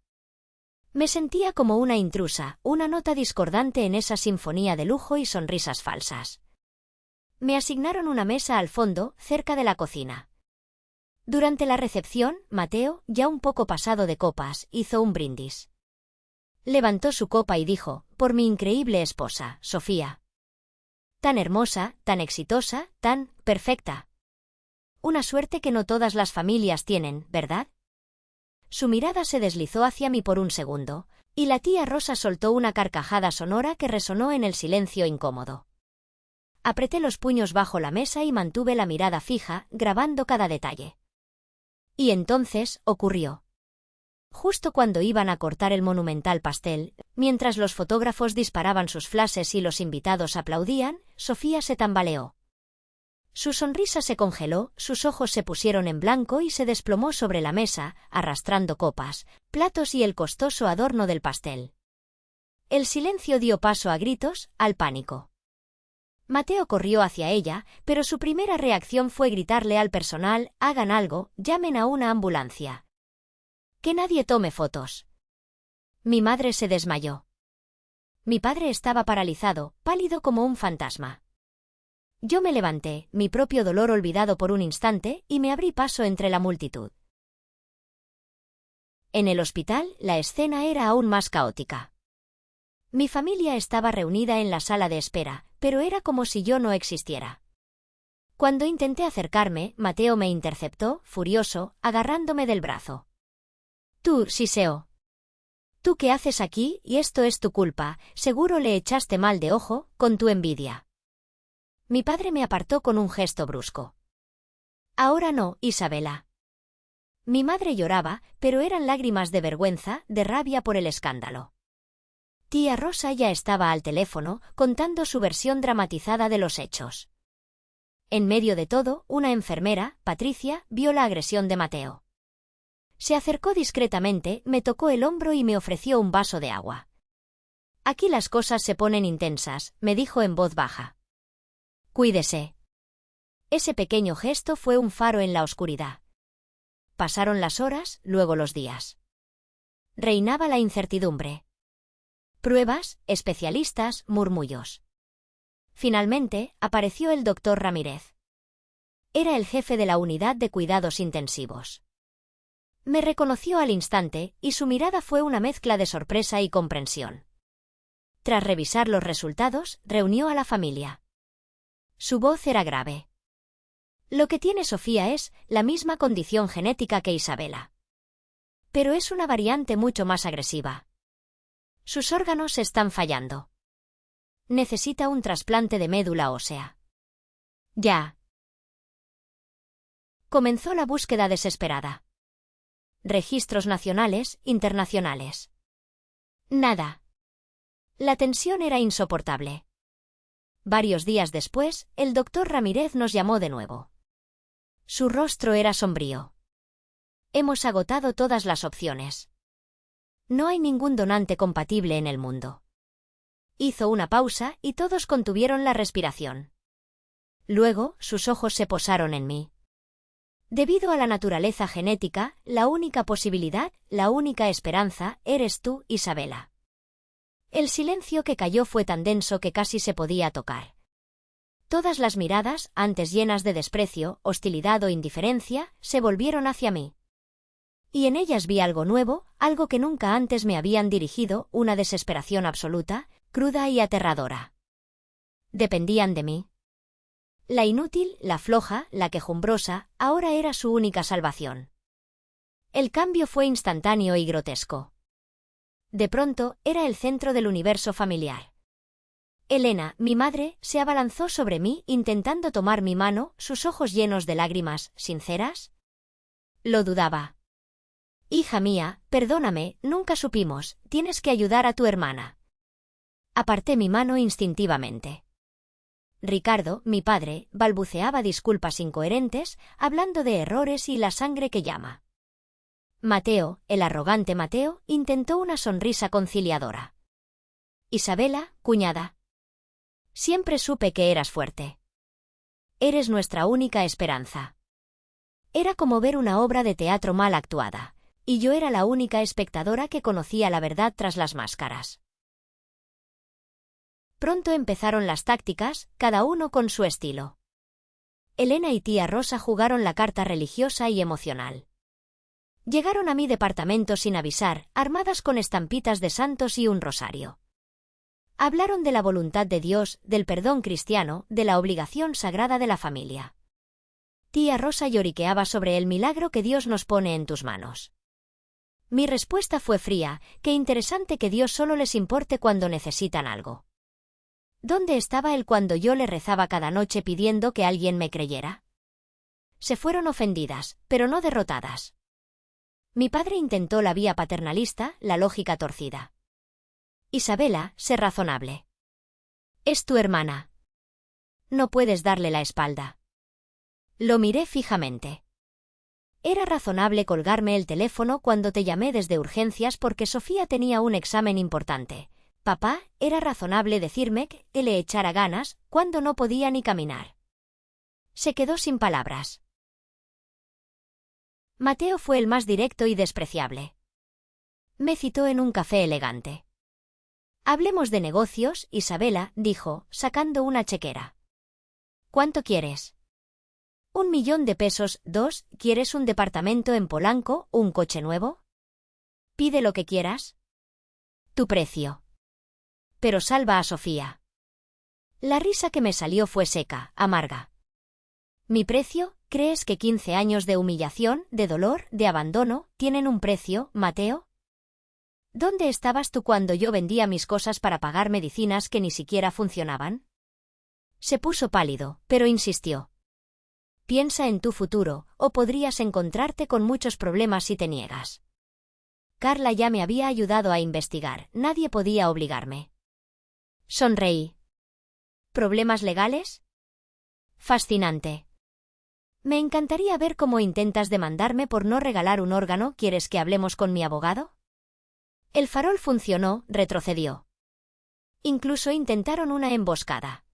Me sentía como una intrusa, una nota discordante en esa sinfonía de lujo y sonrisas falsas. Me asignaron una mesa al fondo, cerca de la cocina. Durante la recepción, Mateo, ya un poco pasado de copas, hizo un brindis. Levantó su copa y dijo, «Por mi increíble esposa, Sofía. Tan hermosa, tan exitosa, tan perfecta. Una suerte que no todas las familias tienen, ¿verdad?». Su mirada se deslizó hacia mí por un segundo, y la tía Rosa soltó una carcajada sonora que resonó en el silencio incómodo. Apreté los puños bajo la mesa y mantuve la mirada fija, grabando cada detalle. Y entonces, ocurrió. Justo cuando iban a cortar el monumental pastel, mientras los fotógrafos disparaban sus flashes y los invitados aplaudían, Sofía se tambaleó. Su sonrisa se congeló, sus ojos se pusieron en blanco y se desplomó sobre la mesa, arrastrando copas, platos y el costoso adorno del pastel. El silencio dio paso a gritos, al pánico. Mateo corrió hacia ella, pero su primera reacción fue gritarle al personal, «Hagan algo, llamen a una ambulancia. Que nadie tome fotos». Mi madre se desmayó. Mi padre estaba paralizado, pálido como un fantasma. Yo me levanté, mi propio dolor olvidado por un instante, y me abrí paso entre la multitud. En el hospital, la escena era aún más caótica. Mi familia estaba reunida en la sala de espera, pero era como si yo no existiera. Cuando intenté acercarme, Mateo me interceptó, furioso, agarrándome del brazo. «Tú, Siseo. ¿Tú qué haces aquí? Y esto es tu culpa, seguro le echaste mal de ojo, con tu envidia». Mi padre me apartó con un gesto brusco. «Ahora no, Isabela». Mi madre lloraba, pero eran lágrimas de vergüenza, de rabia por el escándalo. Tía Rosa ya estaba al teléfono, contando su versión dramatizada de los hechos. En medio de todo, una enfermera, Patricia, vio la agresión de Mateo. Se acercó discretamente, me tocó el hombro y me ofreció un vaso de agua. «Aquí las cosas se ponen intensas», me dijo en voz baja. «Cuídese». Ese pequeño gesto fue un faro en la oscuridad. Pasaron las horas, luego los días. Reinaba la incertidumbre. Pruebas, especialistas, murmullos. Finalmente, apareció el doctor Ramírez. Era el jefe de la unidad de cuidados intensivos. Me reconoció al instante, y su mirada fue una mezcla de sorpresa y comprensión. Tras revisar los resultados, reunió a la familia. Su voz era grave. «Lo que tiene Sofía es la misma condición genética que Isabela. Pero es una variante mucho más agresiva. Sus órganos están fallando. Necesita un trasplante de médula ósea. Ya». Comenzó la búsqueda desesperada. Registros nacionales, internacionales. Nada. La tensión era insoportable. Varios días después, el doctor Ramírez nos llamó de nuevo. Su rostro era sombrío. «Hemos agotado todas las opciones. No hay ningún donante compatible en el mundo». Hizo una pausa y todos contuvieron la respiración. Luego, sus ojos se posaron en mí. «Debido a la naturaleza genética, la única posibilidad, la única esperanza, eres tú, Isabela». El silencio que cayó fue tan denso que casi se podía tocar. Todas las miradas, antes llenas de desprecio, hostilidad o indiferencia, se volvieron hacia mí. Y en ellas vi algo nuevo, algo que nunca antes me habían dirigido, una desesperación absoluta, cruda y aterradora. Dependían de mí. La inútil, la floja, la quejumbrosa, ahora era su única salvación. El cambio fue instantáneo y grotesco. De pronto, era el centro del universo familiar. Elena, mi madre, se abalanzó sobre mí intentando tomar mi mano, sus ojos llenos de lágrimas, ¿sinceras? Lo dudaba. Hija mía, perdóname, nunca supimos, tienes que ayudar a tu hermana. Aparté mi mano instintivamente. Ricardo, mi padre, balbuceaba disculpas incoherentes, hablando de errores y la sangre que llama. Mateo, el arrogante Mateo, intentó una sonrisa conciliadora. Isabela, cuñada. Siempre supe que eras fuerte. Eres nuestra única esperanza. Era como ver una obra de teatro mal actuada, y yo era la única espectadora que conocía la verdad tras las máscaras. Pronto empezaron las tácticas, cada uno con su estilo. Elena y tía Rosa jugaron la carta religiosa y emocional. Llegaron a mi departamento sin avisar, armadas con estampitas de santos y un rosario. Hablaron de la voluntad de Dios, del perdón cristiano, de la obligación sagrada de la familia. Tía Rosa lloriqueaba sobre el milagro que Dios nos pone en tus manos. Mi respuesta fue fría, qué interesante que Dios solo les importe cuando necesitan algo. ¿Dónde estaba él cuando yo le rezaba cada noche pidiendo que alguien me creyera? Se fueron ofendidas, pero no derrotadas. Mi padre intentó la vía paternalista, la lógica torcida. Isabela, sé razonable. Es tu hermana. No puedes darle la espalda. Lo miré fijamente. Era razonable colgarme el teléfono cuando te llamé desde urgencias porque Sofía tenía un examen importante. Papá, era razonable decirme que le echara ganas cuando no podía ni caminar. Se quedó sin palabras. Mateo fue el más directo y despreciable. Me citó en un café elegante. Hablemos de negocios, Isabela, dijo, sacando una chequera. ¿Cuánto quieres? 1.000.000 de pesos. 2, ¿quieres un departamento en Polanco, un coche nuevo? Pide lo que quieras. Tu precio. Pero salva a Sofía. La risa que me salió fue seca, amarga. ¿Mi precio? ¿Crees que 15 años de humillación, de dolor, de abandono, tienen un precio, Mateo? ¿Dónde estabas tú cuando yo vendía mis cosas para pagar medicinas que ni siquiera funcionaban? Se puso pálido, pero insistió. Piensa en tu futuro, o podrías encontrarte con muchos problemas si te niegas. Carla ya me había ayudado a investigar, nadie podía obligarme. Sonreí. ¿Problemas legales? Fascinante. Me encantaría ver cómo intentas demandarme por no regalar un órgano. ¿Quieres que hablemos con mi abogado? El farol funcionó, retrocedió. Incluso intentaron una emboscada.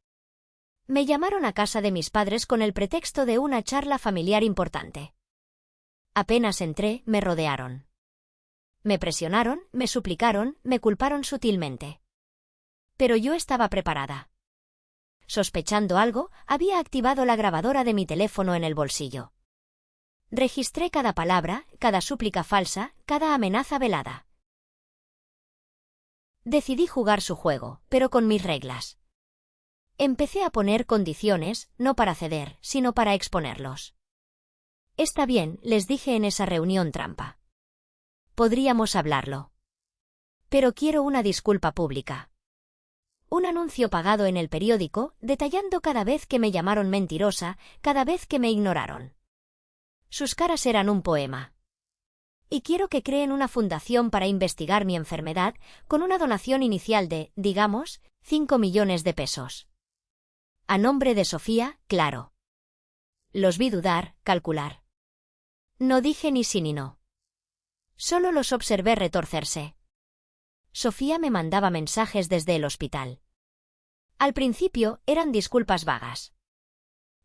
Me llamaron a casa de mis padres con el pretexto de una charla familiar importante. Apenas entré, me rodearon. Me presionaron, me suplicaron, me culparon sutilmente. Pero yo estaba preparada. Sospechando algo, había activado la grabadora de mi teléfono en el bolsillo. Registré cada palabra, cada súplica falsa, cada amenaza velada. Decidí jugar su juego, pero con mis reglas. Empecé a poner condiciones, no para ceder, sino para exponerlos. Está bien, les dije en esa reunión trampa. Podríamos hablarlo. Pero quiero una disculpa pública. Un anuncio pagado en el periódico, detallando cada vez que me llamaron mentirosa, cada vez que me ignoraron. Sus caras eran un poema. Y quiero que creen una fundación para investigar mi enfermedad, con una donación inicial de, digamos, 5 millones de pesos. A nombre de Sofía, claro. Los vi dudar, calcular. No dije ni sí ni no. Solo los observé retorcerse. Sofía me mandaba mensajes desde el hospital. Al principio eran disculpas vagas.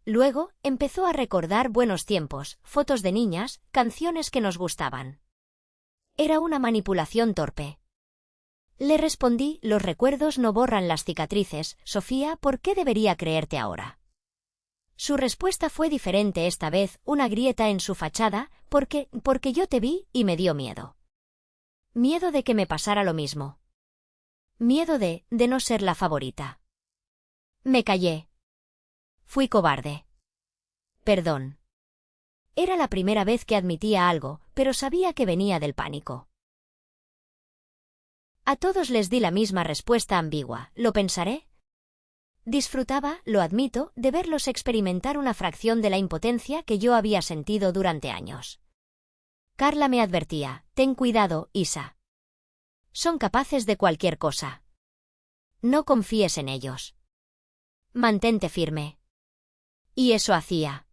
Luego empezó a recordar buenos tiempos, fotos de niñas, canciones que nos gustaban. Era una manipulación torpe. Le respondí, los recuerdos no borran las cicatrices, Sofía, ¿por qué debería creerte ahora? Su respuesta fue diferente esta vez, una grieta en su fachada, porque yo te vi y me dio miedo. Miedo de que me pasara lo mismo. Miedo de no ser la favorita. Me callé. Fui cobarde. Perdón. Era la primera vez que admitía algo, pero sabía que venía del pánico. A todos les di la misma respuesta ambigua, ¿lo pensaré? Disfrutaba, lo admito, de verlos experimentar una fracción de la impotencia que yo había sentido durante años. Carla me advertía, ten cuidado, Isa. Son capaces de cualquier cosa. No confíes en ellos. Mantente firme. Y eso hacía.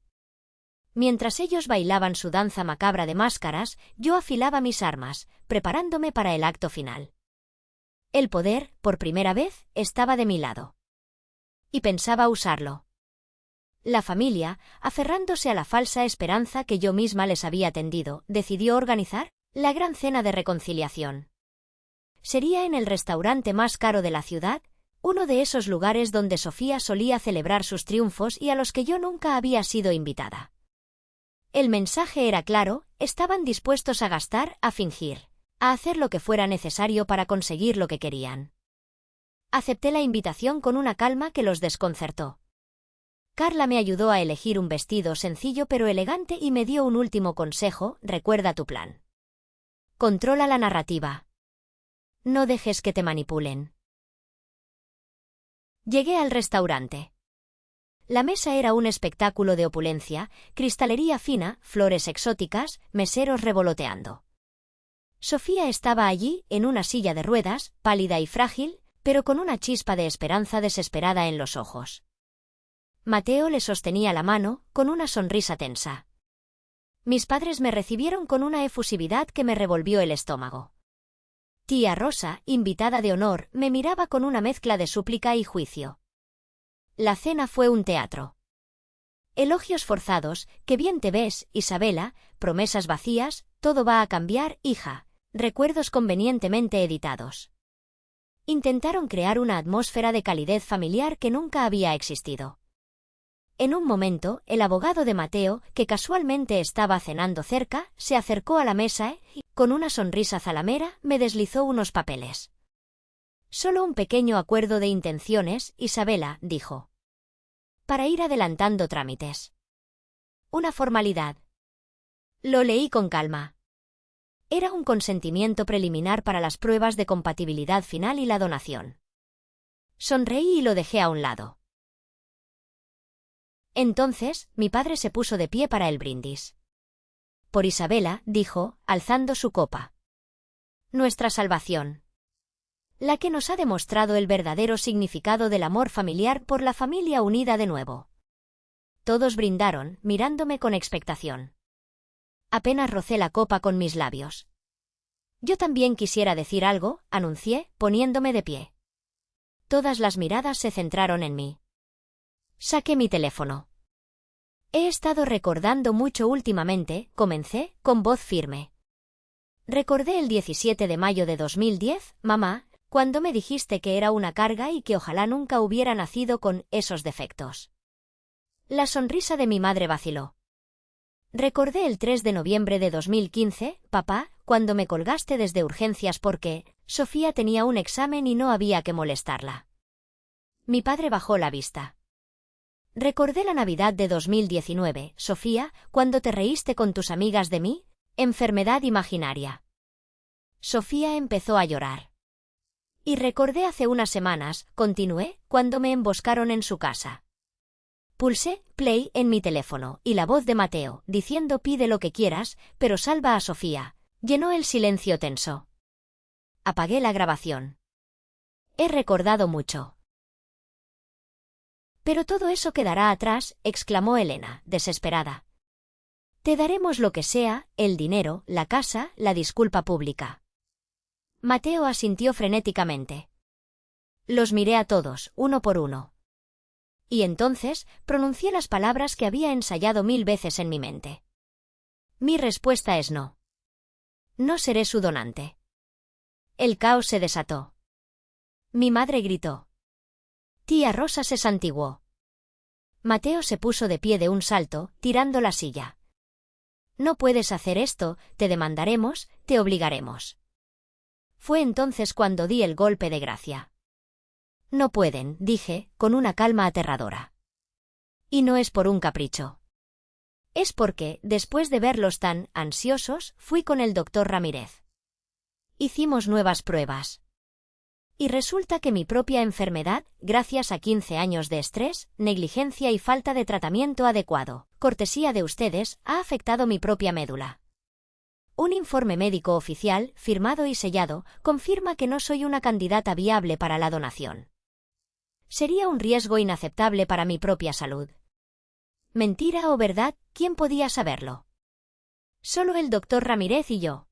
Mientras ellos bailaban su danza macabra de máscaras, yo afilaba mis armas, preparándome para el acto final. El poder, por primera vez, estaba de mi lado. Y pensaba usarlo. La familia, aferrándose a la falsa esperanza que yo misma les había tendido, decidió organizar la gran cena de reconciliación. Sería en el restaurante más caro de la ciudad, uno de esos lugares donde Sofía solía celebrar sus triunfos y a los que yo nunca había sido invitada. El mensaje era claro, estaban dispuestos a gastar, a fingir, a hacer lo que fuera necesario para conseguir lo que querían. Acepté la invitación con una calma que los desconcertó. Carla me ayudó a elegir un vestido sencillo pero elegante y me dio un último consejo, recuerda tu plan. Controla la narrativa. No dejes que te manipulen. Llegué al restaurante. La mesa era un espectáculo de opulencia, cristalería fina, flores exóticas, meseros revoloteando. Sofía estaba allí, en una silla de ruedas, pálida y frágil, pero con una chispa de esperanza desesperada en los ojos. Mateo le sostenía la mano, con una sonrisa tensa. Mis padres me recibieron con una efusividad que me revolvió el estómago. Tía Rosa, invitada de honor, me miraba con una mezcla de súplica y juicio. La cena fue un teatro. Elogios forzados, qué bien te ves, Isabela, promesas vacías, todo va a cambiar, hija, recuerdos convenientemente editados. Intentaron crear una atmósfera de calidez familiar que nunca había existido. En un momento, el abogado de Mateo, que casualmente estaba cenando cerca, se acercó a la mesa y, con una sonrisa zalamera, me deslizó unos papeles. Solo un pequeño acuerdo de intenciones, Isabela, dijo. Para ir adelantando trámites. Una formalidad. Lo leí con calma. Era un consentimiento preliminar para las pruebas de compatibilidad final y la donación. Sonreí y lo dejé a un lado. Entonces, mi padre se puso de pie para el brindis. Por Isabela, dijo, alzando su copa. Nuestra salvación. La que nos ha demostrado el verdadero significado del amor familiar por la familia unida de nuevo. Todos brindaron, mirándome con expectación. Apenas rocé la copa con mis labios. Yo también quisiera decir algo, anuncié, poniéndome de pie. Todas las miradas se centraron en mí. Saqué mi teléfono. He estado recordando mucho últimamente, comencé, con voz firme. Recordé el 17 de mayo de 2010, mamá, cuando me dijiste que era una carga y que ojalá nunca hubiera nacido con esos defectos. La sonrisa de mi madre vaciló. Recordé el 3 de noviembre de 2015, papá, cuando me colgaste desde urgencias porque Sofía tenía un examen y no había que molestarla. Mi padre bajó la vista. Recordé la Navidad de 2019, Sofía, cuando te reíste con tus amigas de mí, enfermedad imaginaria. Sofía empezó a llorar. Y recordé hace unas semanas, continué, cuando me emboscaron en su casa. Pulsé play en mi teléfono y la voz de Mateo, diciendo pide lo que quieras, pero salva a Sofía, llenó el silencio tenso. Apagué la grabación. He recordado mucho. Pero todo eso quedará atrás, exclamó Elena, desesperada. Te daremos lo que sea, el dinero, la casa, la disculpa pública. Mateo asintió frenéticamente. Los miré a todos, uno por uno. Y entonces pronuncié las palabras que había ensayado 1000 veces en mi mente. Mi respuesta es no. No seré su donante. El caos se desató. Mi madre gritó. Tía Rosa se santiguó. Mateo se puso de pie de un salto, tirando la silla. No puedes hacer esto, te demandaremos, te obligaremos. Fue entonces cuando di el golpe de gracia. No pueden, dije, con una calma aterradora. Y no es por un capricho. Es porque, después de verlos tan ansiosos, fui con el doctor Ramírez. Hicimos nuevas pruebas. Y resulta que mi propia enfermedad, gracias a 15 años de estrés, negligencia y falta de tratamiento adecuado, cortesía de ustedes, ha afectado mi propia médula. Un informe médico oficial, firmado y sellado, confirma que no soy una candidata viable para la donación. Sería un riesgo inaceptable para mi propia salud. ¿Mentira o verdad? ¿Quién podía saberlo? Solo el doctor Ramírez y yo.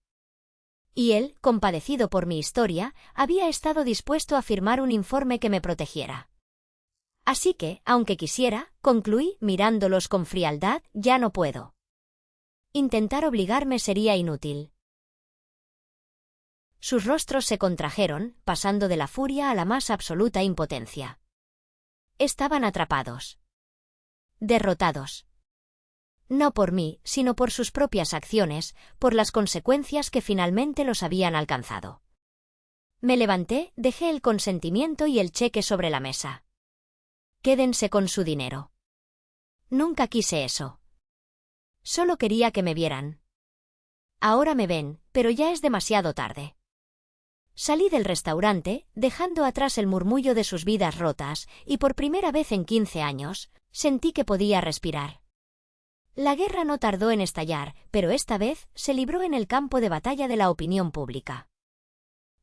Y él, compadecido por mi historia, había estado dispuesto a firmar un informe que me protegiera. Así que, aunque quisiera, concluí, mirándolos con frialdad, ya no puedo. Intentar obligarme sería inútil. Sus rostros se contrajeron, pasando de la furia a la más absoluta impotencia. Estaban atrapados. Derrotados. No por mí, sino por sus propias acciones, por las consecuencias que finalmente los habían alcanzado. Me levanté, dejé el consentimiento y el cheque sobre la mesa. Quédense con su dinero. Nunca quise eso. Solo quería que me vieran. Ahora me ven, pero ya es demasiado tarde. Salí del restaurante, dejando atrás el murmullo de sus vidas rotas, y por primera vez en 15 años, sentí que podía respirar. La guerra no tardó en estallar, pero esta vez se libró en el campo de batalla de la opinión pública.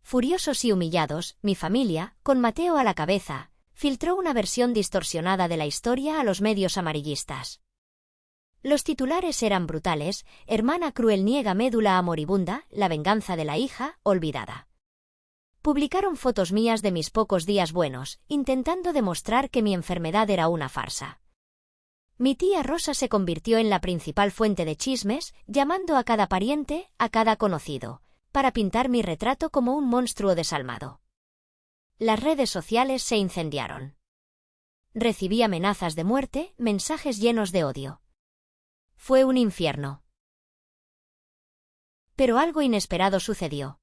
Furiosos y humillados, mi familia, con Mateo a la cabeza, filtró una versión distorsionada de la historia a los medios amarillistas. Los titulares eran brutales: hermana cruel niega médula a moribunda, la venganza de la hija, olvidada. Publicaron fotos mías de mis pocos días buenos, intentando demostrar que mi enfermedad era una farsa. Mi tía Rosa se convirtió en la principal fuente de chismes, llamando a cada pariente, a cada conocido, para pintar mi retrato como un monstruo desalmado. Las redes sociales se incendiaron. Recibí amenazas de muerte, mensajes llenos de odio. Fue un infierno. Pero algo inesperado sucedió.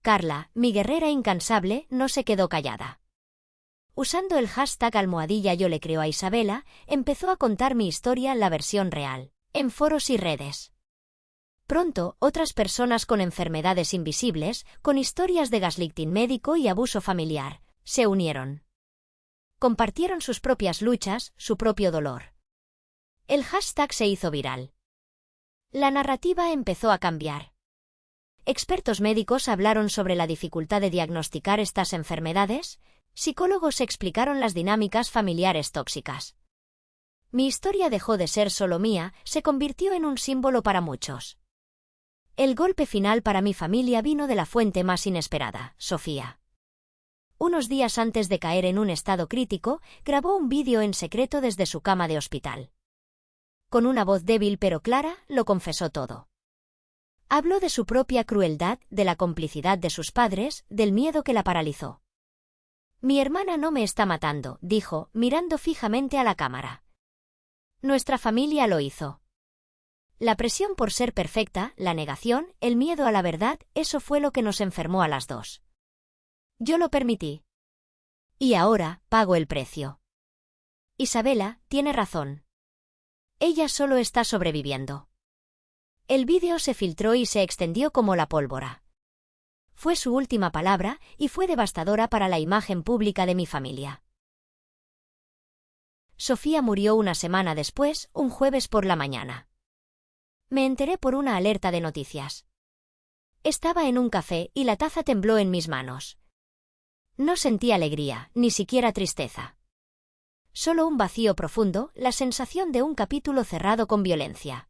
Carla, mi guerrera incansable, no se quedó callada. Usando el hashtag almohadilla yo le creo a Isabela, empezó a contar mi historia, la versión real, en foros y redes. Pronto, otras personas con enfermedades invisibles, con historias de gaslighting médico y abuso familiar, se unieron. Compartieron sus propias luchas, su propio dolor. El hashtag se hizo viral. La narrativa empezó a cambiar. Expertos médicos hablaron sobre la dificultad de diagnosticar estas enfermedades, psicólogos explicaron las dinámicas familiares tóxicas. Mi historia dejó de ser solo mía, se convirtió en un símbolo para muchos. El golpe final para mi familia vino de la fuente más inesperada, Sofía. Unos días antes de caer en un estado crítico, grabó un vídeo en secreto desde su cama de hospital. Con una voz débil pero clara, lo confesó todo. Habló de su propia crueldad, de la complicidad de sus padres, del miedo que la paralizó. Mi hermana no me está matando, dijo, mirando fijamente a la cámara. Nuestra familia lo hizo. La presión por ser perfecta, la negación, el miedo a la verdad, eso fue lo que nos enfermó a las dos. Yo lo permití. Y ahora, pago el precio. Isabela, tiene razón. Ella solo está sobreviviendo. El vídeo se filtró y se extendió como la pólvora. Fue su última palabra, y fue devastadora para la imagen pública de mi familia. Sofía murió una semana después, un jueves por la mañana. Me enteré por una alerta de noticias. Estaba en un café y la taza tembló en mis manos. No sentí alegría, ni siquiera tristeza. Solo un vacío profundo, la sensación de un capítulo cerrado con violencia.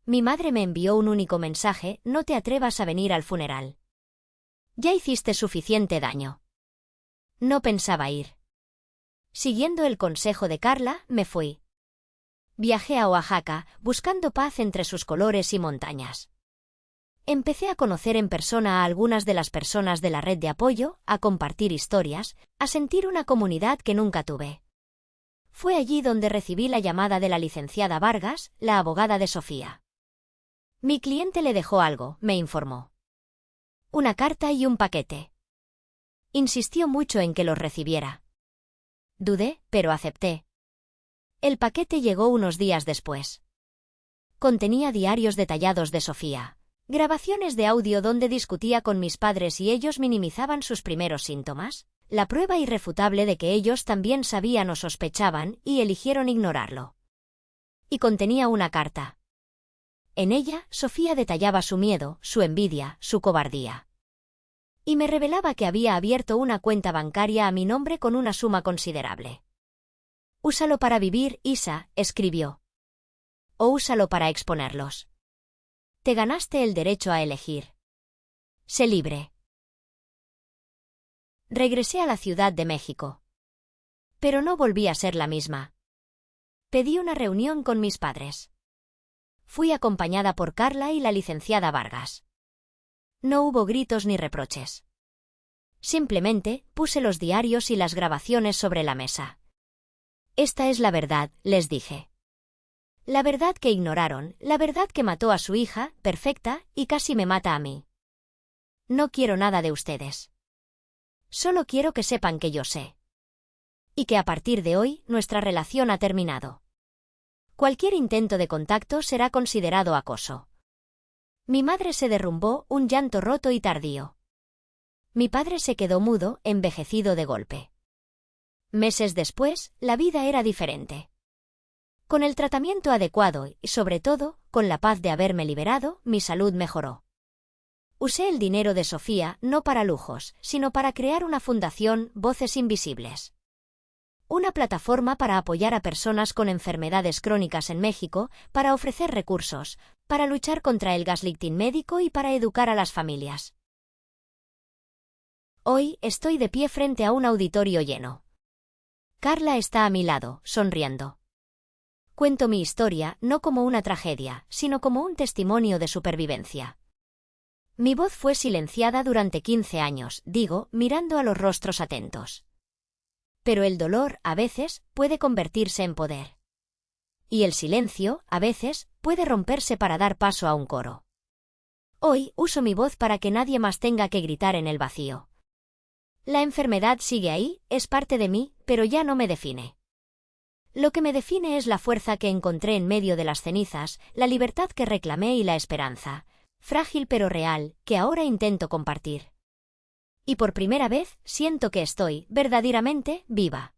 Mi madre me envió un único mensaje: no te atrevas a venir al funeral. Ya hiciste suficiente daño. No pensaba ir. Siguiendo el consejo de Carla, me fui. Viajé a Oaxaca, buscando paz entre sus colores y montañas. Empecé a conocer en persona a algunas de las personas de la red de apoyo, a compartir historias, a sentir una comunidad que nunca tuve. Fue allí donde recibí la llamada de la licenciada Vargas, la abogada de Sofía. Mi cliente le dejó algo, me informó. Una carta y un paquete. Insistió mucho en que los recibiera. Dudé, pero acepté. El paquete llegó unos días después. Contenía diarios detallados de Sofía, grabaciones de audio donde discutía con mis padres y ellos minimizaban sus primeros síntomas, la prueba irrefutable de que ellos también sabían o sospechaban y eligieron ignorarlo. Y contenía una carta. En ella, Sofía detallaba su miedo, su envidia, su cobardía. Y me revelaba que había abierto una cuenta bancaria a mi nombre con una suma considerable. «Úsalo para vivir, Isa», escribió. «O úsalo para exponerlos. Te ganaste el derecho a elegir. Sé libre». Regresé a la Ciudad de México. Pero no volví a ser la misma. Pedí una reunión con mis padres. Fui acompañada por Carla y la licenciada Vargas. No hubo gritos ni reproches. Simplemente puse los diarios y las grabaciones sobre la mesa. «Esta es la verdad», les dije. La verdad que ignoraron, la verdad que mató a su hija, perfecta, y casi me mata a mí. No quiero nada de ustedes. Solo quiero que sepan que yo sé. Y que a partir de hoy, nuestra relación ha terminado. Cualquier intento de contacto será considerado acoso. Mi madre se derrumbó, un llanto roto y tardío. Mi padre se quedó mudo, envejecido de golpe. Meses después, la vida era diferente. Con el tratamiento adecuado y, sobre todo, con la paz de haberme liberado, mi salud mejoró. Usé el dinero de Sofía no para lujos, sino para crear una fundación, Voces Invisibles. Una plataforma para apoyar a personas con enfermedades crónicas en México, para ofrecer recursos, para luchar contra el gaslighting médico y para educar a las familias. Hoy estoy de pie frente a un auditorio lleno. Carla está a mi lado, sonriendo. Cuento mi historia no como una tragedia, sino como un testimonio de supervivencia. Mi voz fue silenciada durante 15 años, digo, mirando a los rostros atentos. Pero el dolor, a veces, puede convertirse en poder. Y el silencio, a veces, puede romperse para dar paso a un coro. Hoy uso mi voz para que nadie más tenga que gritar en el vacío. La enfermedad sigue ahí, es parte de mí, pero ya no me define. Lo que me define es la fuerza que encontré en medio de las cenizas, la libertad que reclamé y la esperanza, frágil pero real, que ahora intento compartir. Y por primera vez, siento que estoy, verdaderamente, viva.